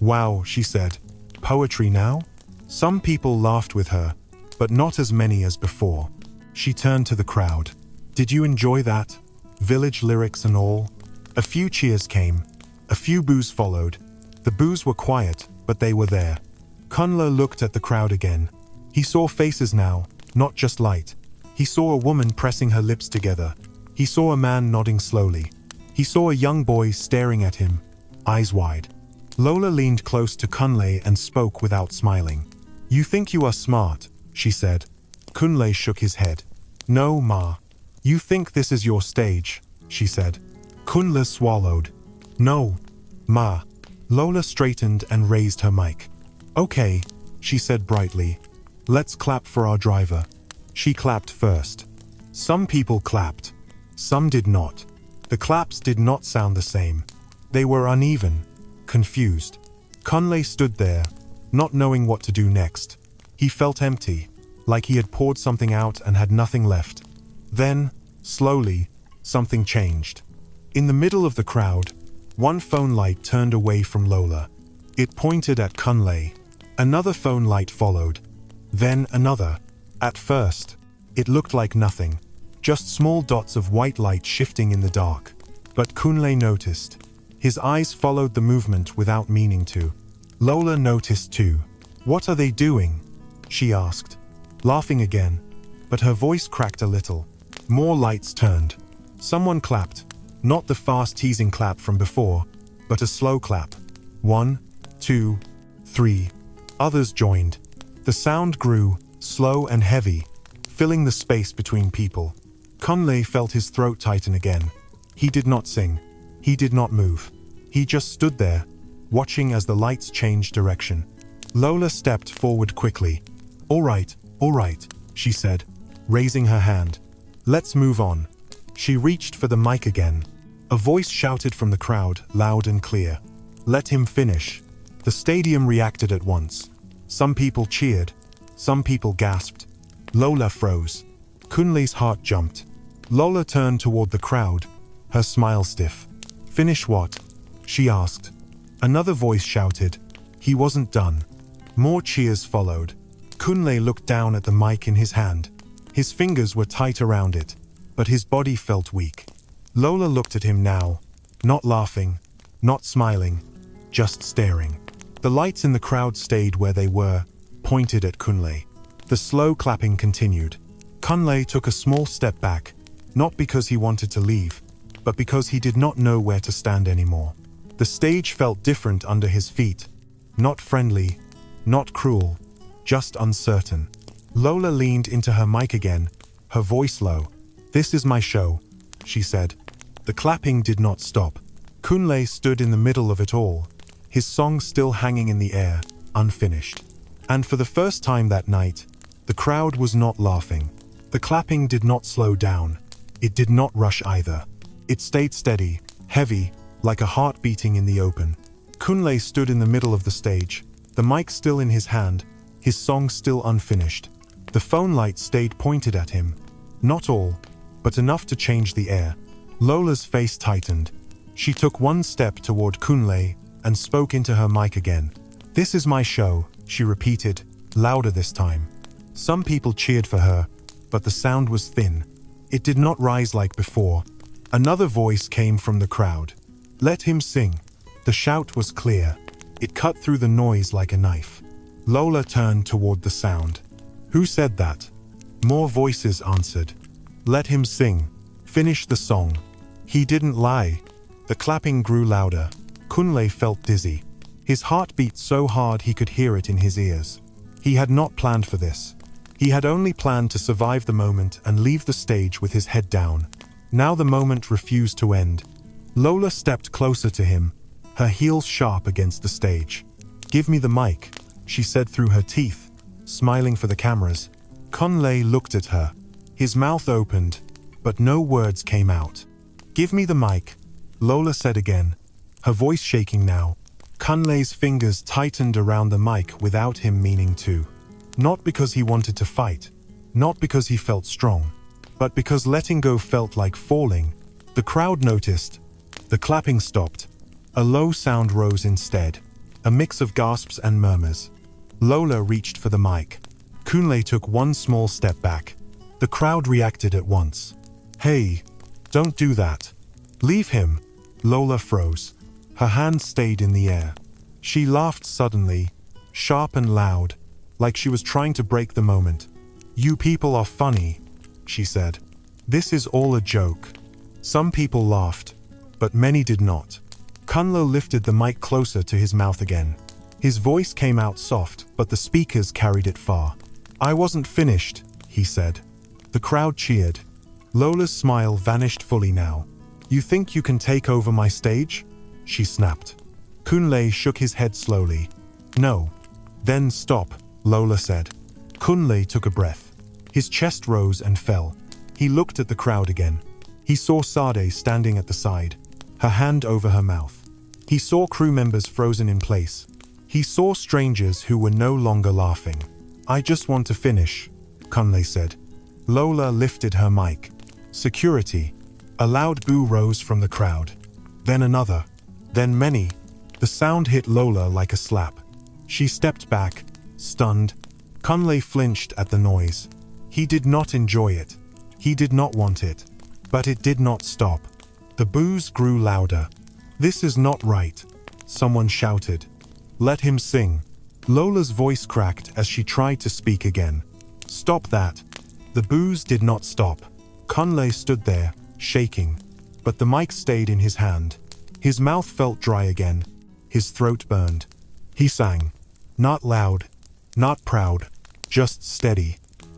[SPEAKER 1] "Wow," she said. "Poetry now?" Some people laughed with her, but not as many as before. She turned to the crowd. "Did you enjoy that? Village lyrics and all?" A few cheers came. A few boos followed. The boos were quiet, but they were there. Cunley looked at the crowd again. He saw faces now, not just light. He saw a woman pressing her lips together. He saw a man nodding slowly. He saw a young boy staring at him, eyes wide. Lola leaned close to Cunley and spoke without smiling. "You think you are smart," she said. Cunley shook his head. "No, Ma. You think this is your stage," she said. Cunley swallowed. "No, Ma." Lola straightened and raised her mic. "Okay," she said brightly. "Let's clap for our driver." She clapped first. Some people clapped. Some did not. The claps did not sound the same. They were uneven, confused. Cunley stood there, not knowing what to do next. He felt empty, like he had poured something out and had nothing left. Then, slowly, something changed. In the middle of the crowd, one phone light turned away from Lola. It pointed at Cunley. Another phone light followed. Then another. At first, it looked like nothing, just small dots of white light shifting in the dark. But Cunley noticed. His eyes followed the movement without meaning to. Lola noticed too. "What are they doing?" she asked, laughing again, but her voice cracked a little. More lights turned. Someone clapped, not the fast teasing clap from before, but a slow clap. 1, 2, 3. Others joined. The sound grew, slow and heavy, filling the space between people. Cunley felt his throat tighten again. He did not sing. He did not move. He just stood there, watching as the lights changed direction. Lola stepped forward quickly. All right, she said, raising her hand. "Let's move on." She reached for the mic again. A voice shouted from the crowd, loud and clear. "Let him finish." The stadium reacted at once. Some people cheered. Some people gasped. Lola froze. Cunley's heart jumped. Lola turned toward the crowd, her smile stiff. "Finish what?" she asked. Another voice shouted. He wasn't done. More cheers followed. Kunle looked down at the mic in his hand. His fingers were tight around it, but his body felt weak. Lola looked at him now, not laughing, not smiling, just staring. The lights in the crowd stayed where they were, pointed at Kunle. The slow clapping continued. Kunle took a small step back, not because he wanted to leave, but because he did not know where to stand anymore. The stage felt different under his feet. Not friendly, not cruel, just uncertain. Lola leaned into her mic again, her voice low. "This is my show," she said. The clapping did not stop. Kunle stood in the middle of it all, his song still hanging in the air, unfinished. And for the first time that night, the crowd was not laughing. The clapping did not slow down. It did not rush either. It stayed steady, heavy, like a heart beating in the open. Kunle stood in the middle of the stage, the mic still in his hand, his song still unfinished. The phone light stayed pointed at him. Not all, but enough to change the air. Lola's face tightened. She took one step toward Kunle and spoke into her mic again. "This is my show," she repeated, louder this time. Some people cheered for her, but the sound was thin. It did not rise like before. Another voice came from the crowd. "Let him sing." The shout was clear. It cut through the noise like a knife. Lola turned toward the sound. "Who said that?" More voices answered. "Let him sing. Finish the song." He didn't lie. The clapping grew louder. Kunle felt dizzy. His heart beat so hard he could hear it in his ears. He had not planned for this. He had only planned to survive the moment and leave the stage with his head down. Now the moment refused to end. Lola stepped closer to him, her heels sharp against the stage. "Give me the mic," she said through her teeth, smiling for the cameras. Kunle looked at her. His mouth opened, but no words came out. "Give me the mic," Lola said again, her voice shaking now. Kunle's fingers tightened around the mic without him meaning to. Not because he wanted to fight, not because he felt strong, but because letting go felt like falling. The crowd noticed. The clapping stopped. A low sound rose instead, a mix of gasps and murmurs. Lola reached for the mic. Kunle took one small step back. The crowd reacted at once. "Hey, don't do that. Leave him." Lola froze. Her hand stayed in the air. She laughed suddenly, sharp and loud, like she was trying to break the moment. "You people are funny," she said. "This is all a joke." Some people laughed, but many did not. Kunle lifted the mic closer to his mouth again. His voice came out soft, but the speakers carried it far. "I wasn't finished," he said. The crowd cheered. Lola's smile vanished fully now. "You think you can take over my stage?" she snapped. Kunle shook his head slowly. "No." "Then stop," Lola said. Kunle took a breath. His chest rose and fell. He looked at the crowd again. He saw Sade standing at the side, her hand over her mouth. He saw crew members frozen in place. He saw strangers who were no longer laughing. "I just want to finish," Kunle said. Lola lifted her mic. "Security." A loud boo rose from the crowd. Then another. Then many. The sound hit Lola like a slap. She stepped back, stunned. Kunle flinched at the noise. He did not enjoy it. He did not want it. But it did not stop. The boos grew louder. "This is not right," someone shouted. "Let him sing." Lola's voice cracked as she tried to speak again. "Stop that." The boos did not stop. Kunle stood there, shaking, but the mic stayed in his hand. His mouth felt dry again. His throat burned. He sang. Not loud, not proud, just steady.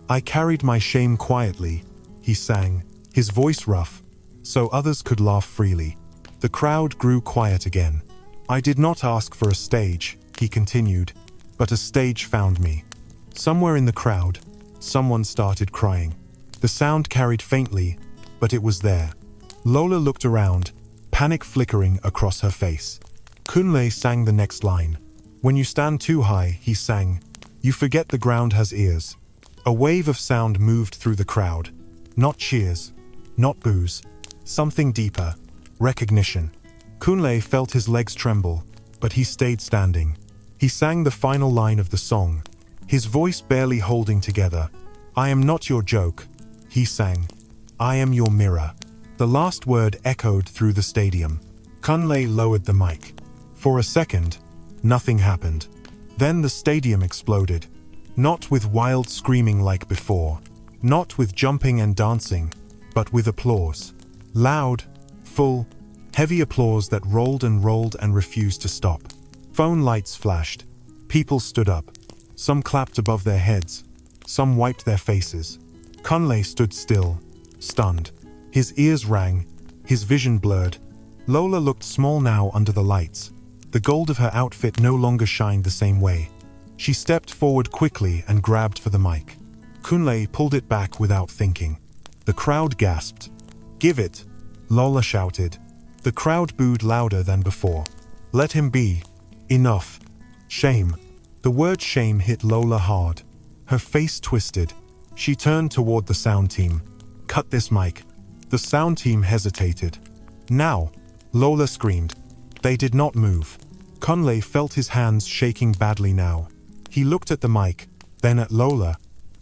[SPEAKER 1] "I carried my shame quietly," he sang, his voice rough, so others could laugh freely. The crowd grew quiet again. "I did not ask for a stage," he continued, "but a stage found me." Somewhere in the crowd, someone started crying. The sound carried faintly, but it was there. Lola looked around, panic flickering across her face. Kunle sang the next line. "When you stand too high," he sang, "you forget the ground has ears." A wave of sound moved through the crowd. Not cheers, not boos. Something deeper. Recognition. Kunle felt his legs tremble, but he stayed standing. He sang the final line of the song, his voice barely holding together. "I am not your joke," he sang. "I am your mirror." The last word echoed through the stadium. Kunle lowered the mic. For a second, nothing happened. Then the stadium exploded. Not with wild screaming like before. Not with jumping and dancing, but with applause. Loud, full, heavy applause that rolled and refused to stop. Phone lights flashed. People stood up. Some clapped above their heads. Some wiped their faces. Kunle stood still, stunned. His ears rang, his vision blurred. Lola looked small now under the lights. The gold of her outfit no longer shined the same way. She stepped forward quickly and grabbed for the mic. Kunle pulled it back without thinking. The crowd gasped. "Give it!" Lola shouted. The crowd booed louder than before. "Let him be. Enough." Shame. The word shame hit Lola hard. Her face twisted. She turned toward the sound team. "Cut this mic." The sound team hesitated. "Now!" Lola screamed. They did not move. Kunle felt his hands shaking badly now. He looked at the mic, then at Lola.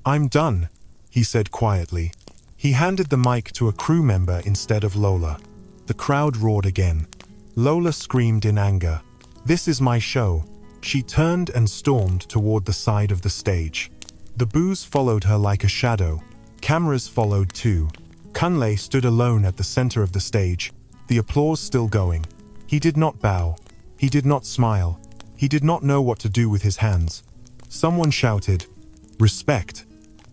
[SPEAKER 1] "I'm done," he said quietly. He handed the mic to a crew member instead of Lola. The crowd roared again. Lola screamed in anger. "This is my show." She turned and stormed toward the side of the stage. The boos followed her like a shadow. Cameras followed too. Kunle stood alone at the center of the stage, the applause still going. He did not bow. He did not smile. He did not know what to do with his hands. Someone shouted, "Respect."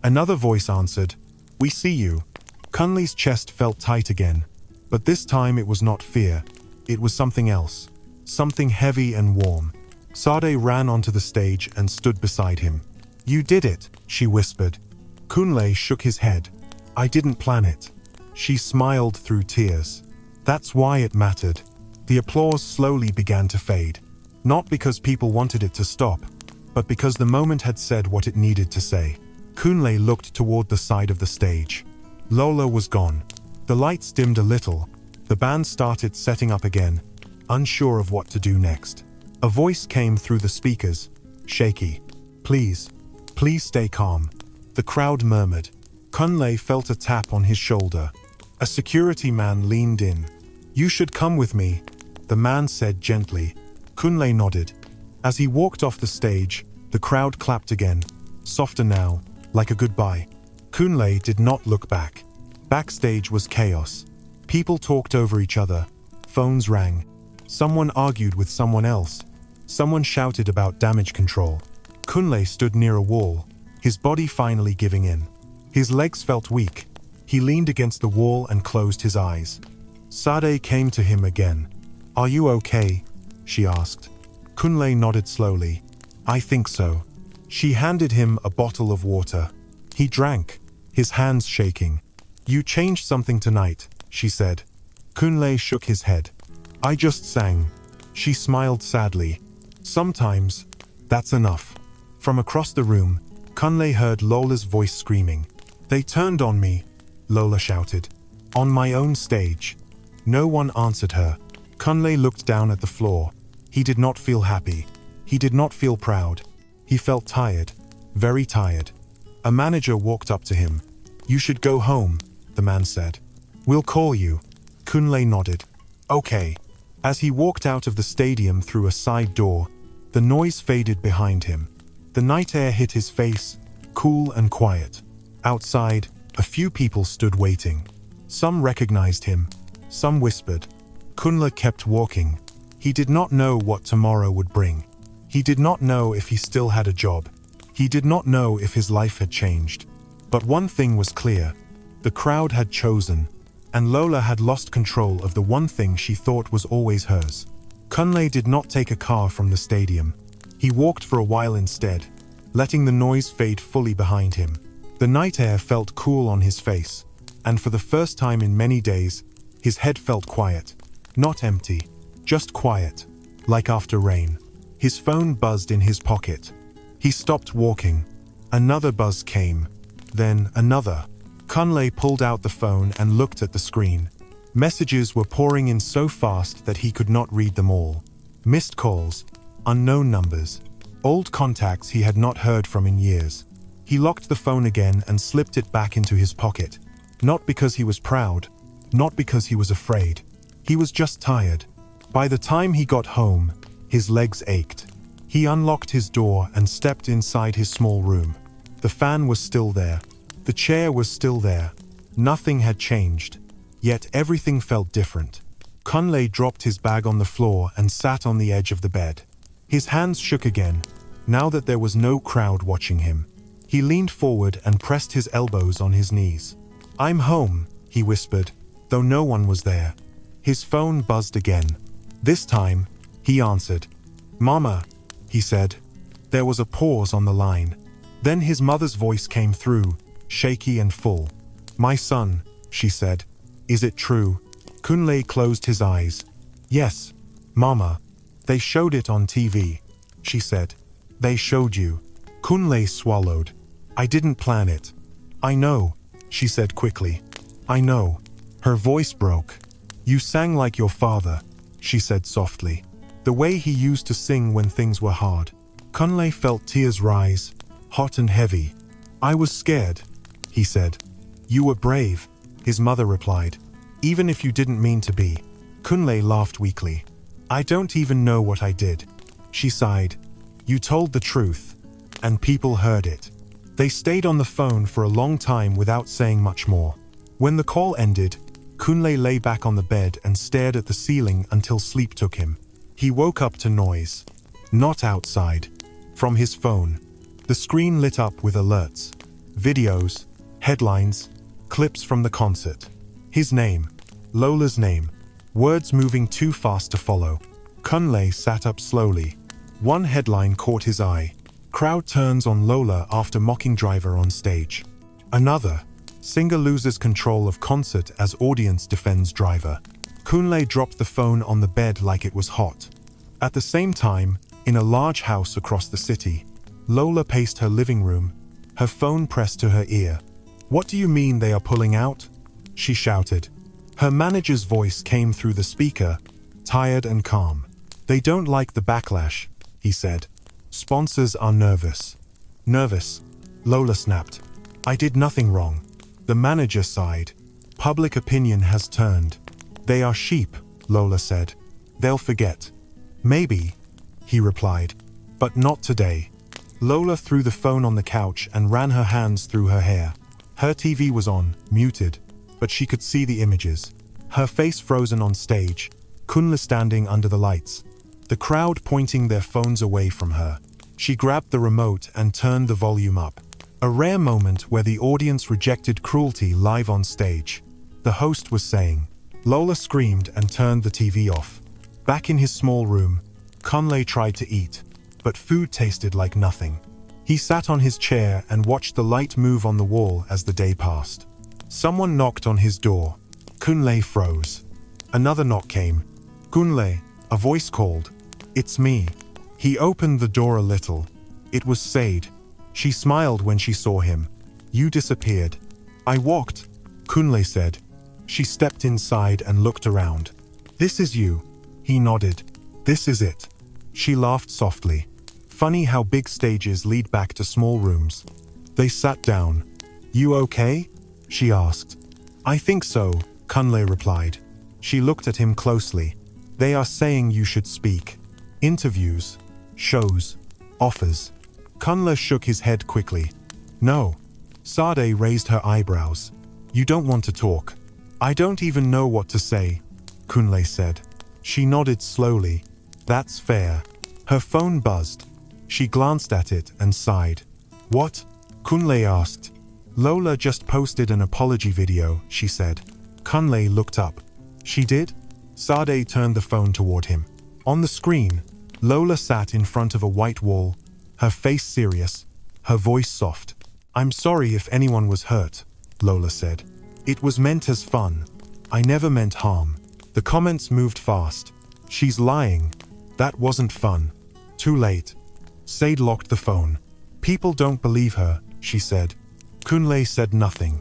[SPEAKER 1] Another voice answered, "We see you." Kunle's chest felt tight again. But this time it was not fear. It was something else. Something heavy and warm. Sade ran onto the stage and stood beside him. "You did it," she whispered. Kunle shook his head. "I didn't plan it." She smiled through tears. That's why it mattered. The applause slowly began to fade. Not because people wanted it to stop, but because the moment had said what it needed to say. Kunle looked toward the side of the stage. Lola was gone. The lights dimmed a little. The band started setting up again, unsure of what to do next. A voice came through the speakers, shaky. "Please, please stay calm." The crowd murmured. Kunle felt a tap on his shoulder. A security man leaned in. "You should come with me," the man said gently. Kunle nodded. As he walked off the stage, the crowd clapped again, softer now, like a goodbye. Kunle did not look back. Backstage was chaos. People talked over each other. Phones rang. Someone argued with someone else. Someone shouted about damage control. Kunle stood near a wall, his body finally giving in. His legs felt weak. He leaned against the wall and closed his eyes. Sade came to him again. "Are you okay?" she asked. Kunle nodded slowly. "I think so." She handed him a bottle of water. He drank, his hands shaking. "You changed something tonight," she said. Kunle shook his head. "I just sang." She smiled sadly. "Sometimes, that's enough." From across the room, Kunle heard Lola's voice screaming. "They turned on me," Lola shouted. "On my own stage." No one answered her. Kunle looked down at the floor. He did not feel happy. He did not feel proud. He felt tired, very tired. A manager walked up to him. "You should go home," the man said. "We'll call you." Kunle nodded. "Okay." As he walked out of the stadium through a side door, the noise faded behind him. The night air hit his face, cool and quiet. Outside, a few people stood waiting. Some recognized him. Some whispered. Kunle kept walking. He did not know what tomorrow would bring. He did not know if he still had a job. He did not know if his life had changed. But one thing was clear. The crowd had chosen, and Lola had lost control of the one thing she thought was always hers. Kunle did not take a car from the stadium. He walked for a while instead, letting the noise fade fully behind him. The night air felt cool on his face, and for the first time in many days, his head felt quiet. Not empty, just quiet, like after rain. His phone buzzed in his pocket. He stopped walking. Another buzz came, then another. Kunle pulled out the phone and looked at the screen. Messages were pouring in so fast that he could not read them all. Missed calls, unknown numbers, old contacts he had not heard from in years. He locked the phone again and slipped it back into his pocket. Not because he was proud, not because he was afraid. He was just tired. By the time he got home, his legs ached. He unlocked his door and stepped inside his small room. The fan was still there. The chair was still there. Nothing had changed. Yet everything felt different. Kunle dropped his bag on the floor and sat on the edge of the bed. His hands shook again, now that there was no crowd watching him. He leaned forward and pressed his elbows on his knees. "I'm home," he whispered, though no one was there. His phone buzzed again. This time, he answered. "Mama," he said. There was a pause on the line. Then his mother's voice came through, shaky and full. "My son," she said. "Is it true?" Kunle closed his eyes. "Yes, Mama. They showed it on TV," she said. "They showed you." Kunle swallowed. "I didn't plan it." "I know," she said quickly. "I know." Her voice broke. "You sang like your father," she said softly. The way he used to sing when things were hard. Kunle felt tears rise, hot and heavy. "I was scared," he said. "You were brave," his mother replied. "Even if you didn't mean to be." Kunle laughed weakly. "I don't even know what I did," she sighed. "You told the truth, and people heard it." They stayed on the phone for a long time without saying much more. When the call ended, Kunle lay back on the bed and stared at the ceiling until sleep took him. He woke up to noise. Not outside. From his phone. The screen lit up with alerts. Videos, headlines, clips from the concert. His name. Lola's name. Words moving too fast to follow. Kunle sat up slowly. One headline caught his eye. Crowd turns on Lola after mocking driver on stage. Another. Singer loses control of concert as audience defends driver. Kunle dropped the phone on the bed like it was hot. At the same time, in a large house across the city, Lola paced her living room, her phone pressed to her ear. "What do you mean they are pulling out?" she shouted. Her manager's voice came through the speaker, tired and calm. "They don't like the backlash," he said. "Sponsors are nervous." "Nervous?" Lola snapped. "I did nothing wrong." The manager sighed. "Public opinion has turned." "They are sheep," Lola said. "They'll forget." "Maybe," he replied. "But not today." Lola threw the phone on the couch and ran her hands through her hair. Her TV was on, muted, but she could see the images. Her face frozen on stage, Kunle standing under the lights. The crowd pointing their phones away from her. She grabbed the remote and turned the volume up. A rare moment where the audience rejected cruelty live on stage. The host was saying. Lola screamed and turned the TV off. Back in his small room, Kunle tried to eat, but food tasted like nothing. He sat on his chair and watched the light move on the wall as the day passed. Someone knocked on his door. Kunle froze. Another knock came. "Kunle," a voice called. "It's me." He opened the door a little. It was Sade. She smiled when she saw him. "You disappeared." "I walked," Kunle said. She stepped inside and looked around. "This is you." He nodded. "This is it." She laughed softly. Funny how big stages lead back to small rooms. They sat down. "You okay?" she asked. "I think so," Kunle replied. She looked at him closely. "They are saying you should speak. Interviews, shows, offers." Kunle shook his head quickly. "No." Sade raised her eyebrows. "You don't want to talk." "I don't even know what to say," Kunle said. She nodded slowly. "That's fair." Her phone buzzed. She glanced at it and sighed. "What?" Kunle asked. "Lola just posted an apology video," she said. Kunle looked up. "She did?" Sade turned the phone toward him. On the screen, Lola sat in front of a white wall, her face serious, her voice soft. "I'm sorry if anyone was hurt," Lola said. "It was meant as fun. I never meant harm." The comments moved fast. "She's lying. That wasn't fun." Too late. Sade locked the phone. "People don't believe her," she said. Kunle said nothing.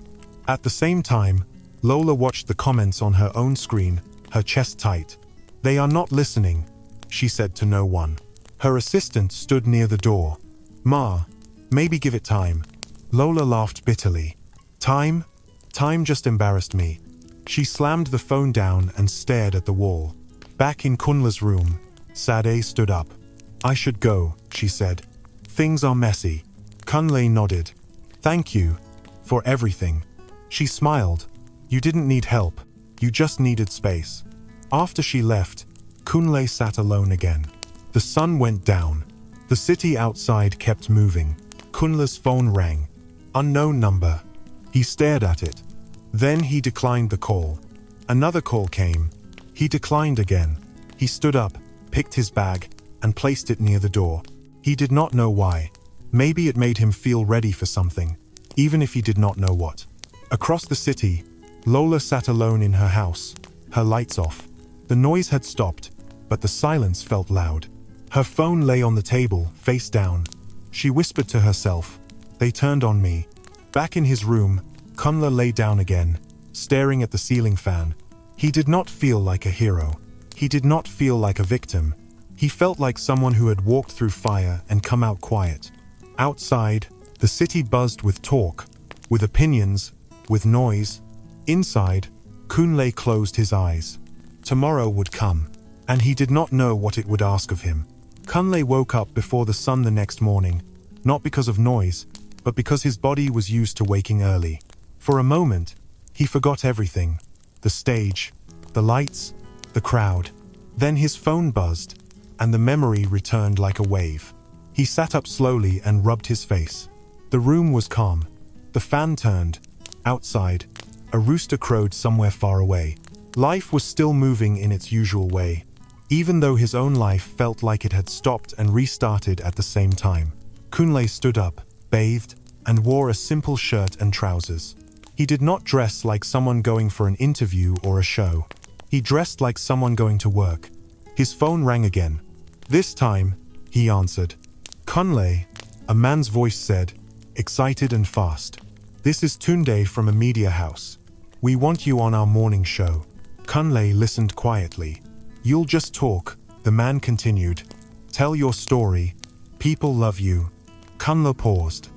[SPEAKER 1] At the same time, Lola watched the comments on her own screen, her chest tight. "They are not listening," she said to no one. Her assistant stood near the door. "Ma, maybe give it time." Lola laughed bitterly. "Time? Time just embarrassed me." She slammed the phone down and stared at the wall. Back in Kunle's room, Sade stood up. "I should go," she said. "Things are messy." Kunle nodded. "Thank you for everything." She smiled. "You didn't need help. You just needed space." After she left, Kunle sat alone again. The sun went down. The city outside kept moving. Kunle's phone rang. Unknown number. He stared at it. Then he declined the call. Another call came. He declined again. He stood up, picked his bag, and placed it near the door. He did not know why. Maybe it made him feel ready for something, even if he did not know what. Across the city, Lola sat alone in her house, her lights off. The noise had stopped, but the silence felt loud. Her phone lay on the table, face down. She whispered to herself, "They turned on me." Back in his room, Kunle lay down again, staring at the ceiling fan. He did not feel like a hero. He did not feel like a victim. He felt like someone who had walked through fire and come out quiet. Outside, the city buzzed with talk, with opinions, with noise. Inside, Kunle closed his eyes. Tomorrow would come, and he did not know what it would ask of him. Kunle woke up before the sun the next morning, not because of noise, but because his body was used to waking early. For a moment, he forgot everything. The stage, the lights, the crowd. Then his phone buzzed, and the memory returned like a wave. He sat up slowly and rubbed his face. The room was calm. The fan turned. Outside, a rooster crowed somewhere far away. Life was still moving in its usual way, even though his own life felt like it had stopped and restarted at the same time. Kunle stood up, bathed, and wore a simple shirt and trousers. He did not dress like someone going for an interview or a show. He dressed like someone going to work. His phone rang again. This time, he answered. "Kunle," a man's voice said, excited and fast. "This is Tunde from a media house. We want you on our morning show." Kunle listened quietly. "You'll just talk," the man continued. "Tell your story. People love you." Kunle paused.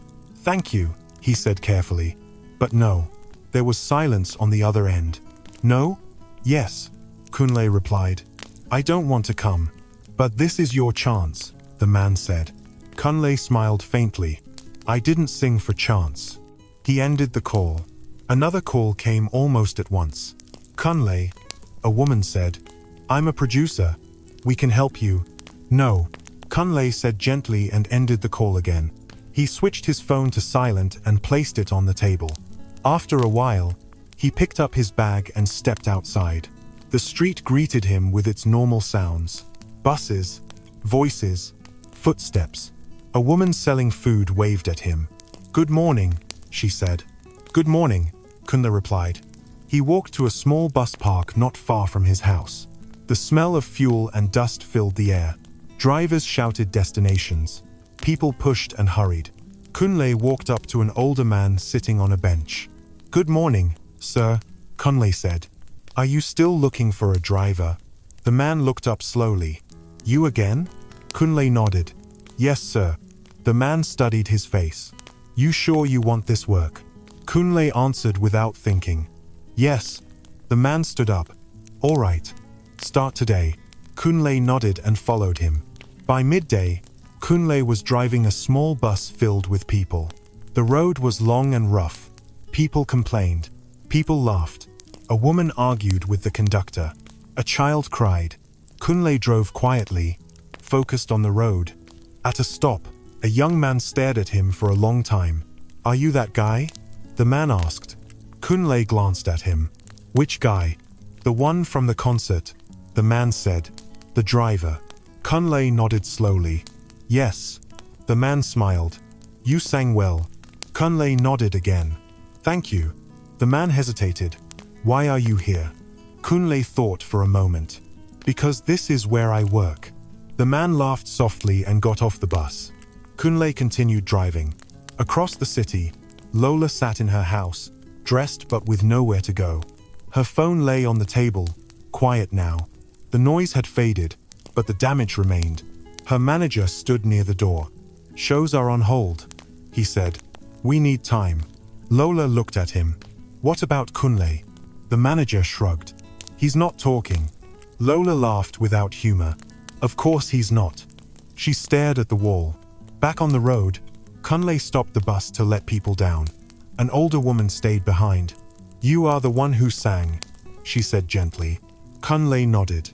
[SPEAKER 1] "Thank you," he said carefully. But no. There was silence on the other end. "No? Yes," Kunle replied. "I don't want to come. But this is your chance," the man said. Kunle smiled faintly. "I didn't sing for chance." He ended the call. Another call came almost at once. "Kunle," a woman said. "I'm a producer. We can help you." "No," Kunle said gently and ended the call again. He switched his phone to silent and placed it on the table. After a while, he picked up his bag and stepped outside. The street greeted him with its normal sounds. Buses, voices, footsteps. A woman selling food waved at him. "Good morning," she said. "Good morning," Kunle replied. He walked to a small bus park not far from his house. The smell of fuel and dust filled the air. Drivers shouted destinations. People pushed and hurried. Kunle walked up to an older man sitting on a bench. "Good morning, sir," Kunle said. "Are you still looking for a driver?" The man looked up slowly. "You again?" Kunle nodded. "Yes, sir." The man studied his face. "You sure you want this work?" Kunle answered without thinking. "Yes." The man stood up. "All right. Start today." Kunle nodded and followed him. By midday, Kunle was driving a small bus filled with people. The road was long and rough. People complained. People laughed. A woman argued with the conductor. A child cried. Kunle drove quietly, focused on the road. At a stop, a young man stared at him for a long time. "Are you that guy?" the man asked. Kunle glanced at him. "Which guy?" "The one from the concert," the man said. "The driver." Kunle nodded slowly. "Yes." The man smiled. "You sang well." Kunle nodded again. "Thank you." The man hesitated. "Why are you here?" Kunle thought for a moment. "Because this is where I work." The man laughed softly and got off the bus. Kunle continued driving. Across the city, Lola sat in her house, dressed but with nowhere to go. Her phone lay on the table, quiet now. The noise had faded, but the damage remained. Her manager stood near the door. "Shows are on hold," he said. "We need time." Lola looked at him. "What about Kunle?" The manager shrugged. "He's not talking." Lola laughed without humor. "Of course he's not." She stared at the wall. Back on the road, Kunle stopped the bus to let people down. An older woman stayed behind. "You are the one who sang," she said gently. Kunle nodded.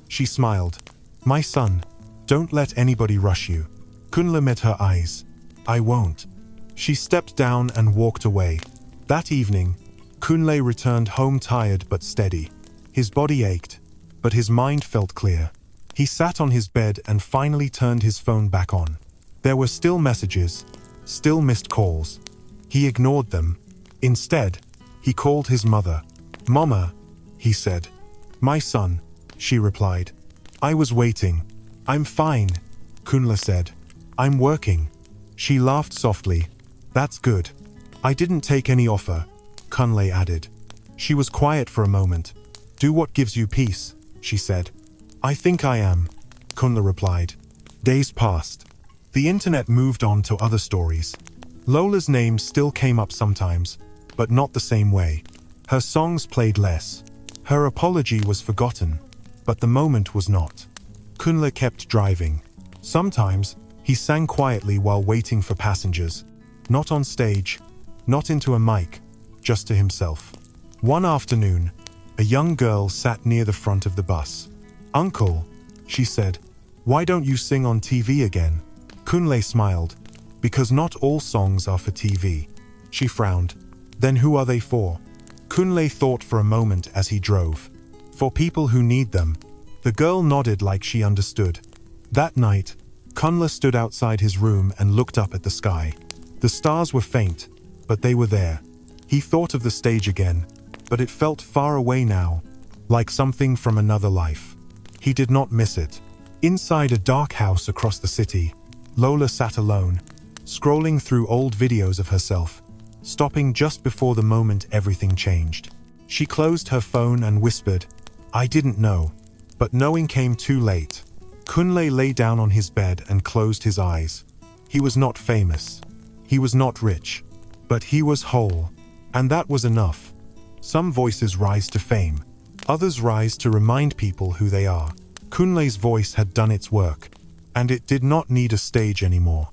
[SPEAKER 1] She smiled. "My son, don't let anybody rush you." Kunle met her eyes. "I won't." She stepped down and walked away. That evening, Kunle returned home tired but steady. His body ached, but his mind felt clear. He sat on his bed and finally turned his phone back on. There were still messages, still missed calls. He ignored them. Instead, he called his mother. "Mama," he said. "My son," she replied. "I was waiting." "I'm fine," Kunle said. "I'm working." She laughed softly. "That's good." "I didn't take any offer," Kunle added. She was quiet for a moment. "Do what gives you peace," she said. "I think I am," Kunle replied. Days passed. The internet moved on to other stories. Lola's name still came up sometimes, but not the same way. Her songs played less. Her apology was forgotten, but the moment was not. Kunle kept driving. Sometimes, he sang quietly while waiting for passengers. Not on stage, not into a mic, just to himself. One afternoon, a young girl sat near the front of the bus. "Uncle," she said, "why don't you sing on TV again?" Kunle smiled. "Because not all songs are for TV." She frowned. "Then who are they for?" Kunle thought for a moment as he drove. "For people who need them." The girl nodded like she understood. That night, Kunle stood outside his room and looked up at the sky. The stars were faint, but they were there. He thought of the stage again, but it felt far away now, like something from another life. He did not miss it. Inside a dark house across the city, Lola sat alone, scrolling through old videos of herself, stopping just before the moment everything changed. She closed her phone and whispered, "I didn't know." But knowing came too late. Kunle lay down on his bed and closed his eyes. He was not famous. He was not rich. But he was whole. And that was enough. Some voices rise to fame. Others rise to remind people who they are. Kunle's voice had done its work, and it did not need a stage anymore.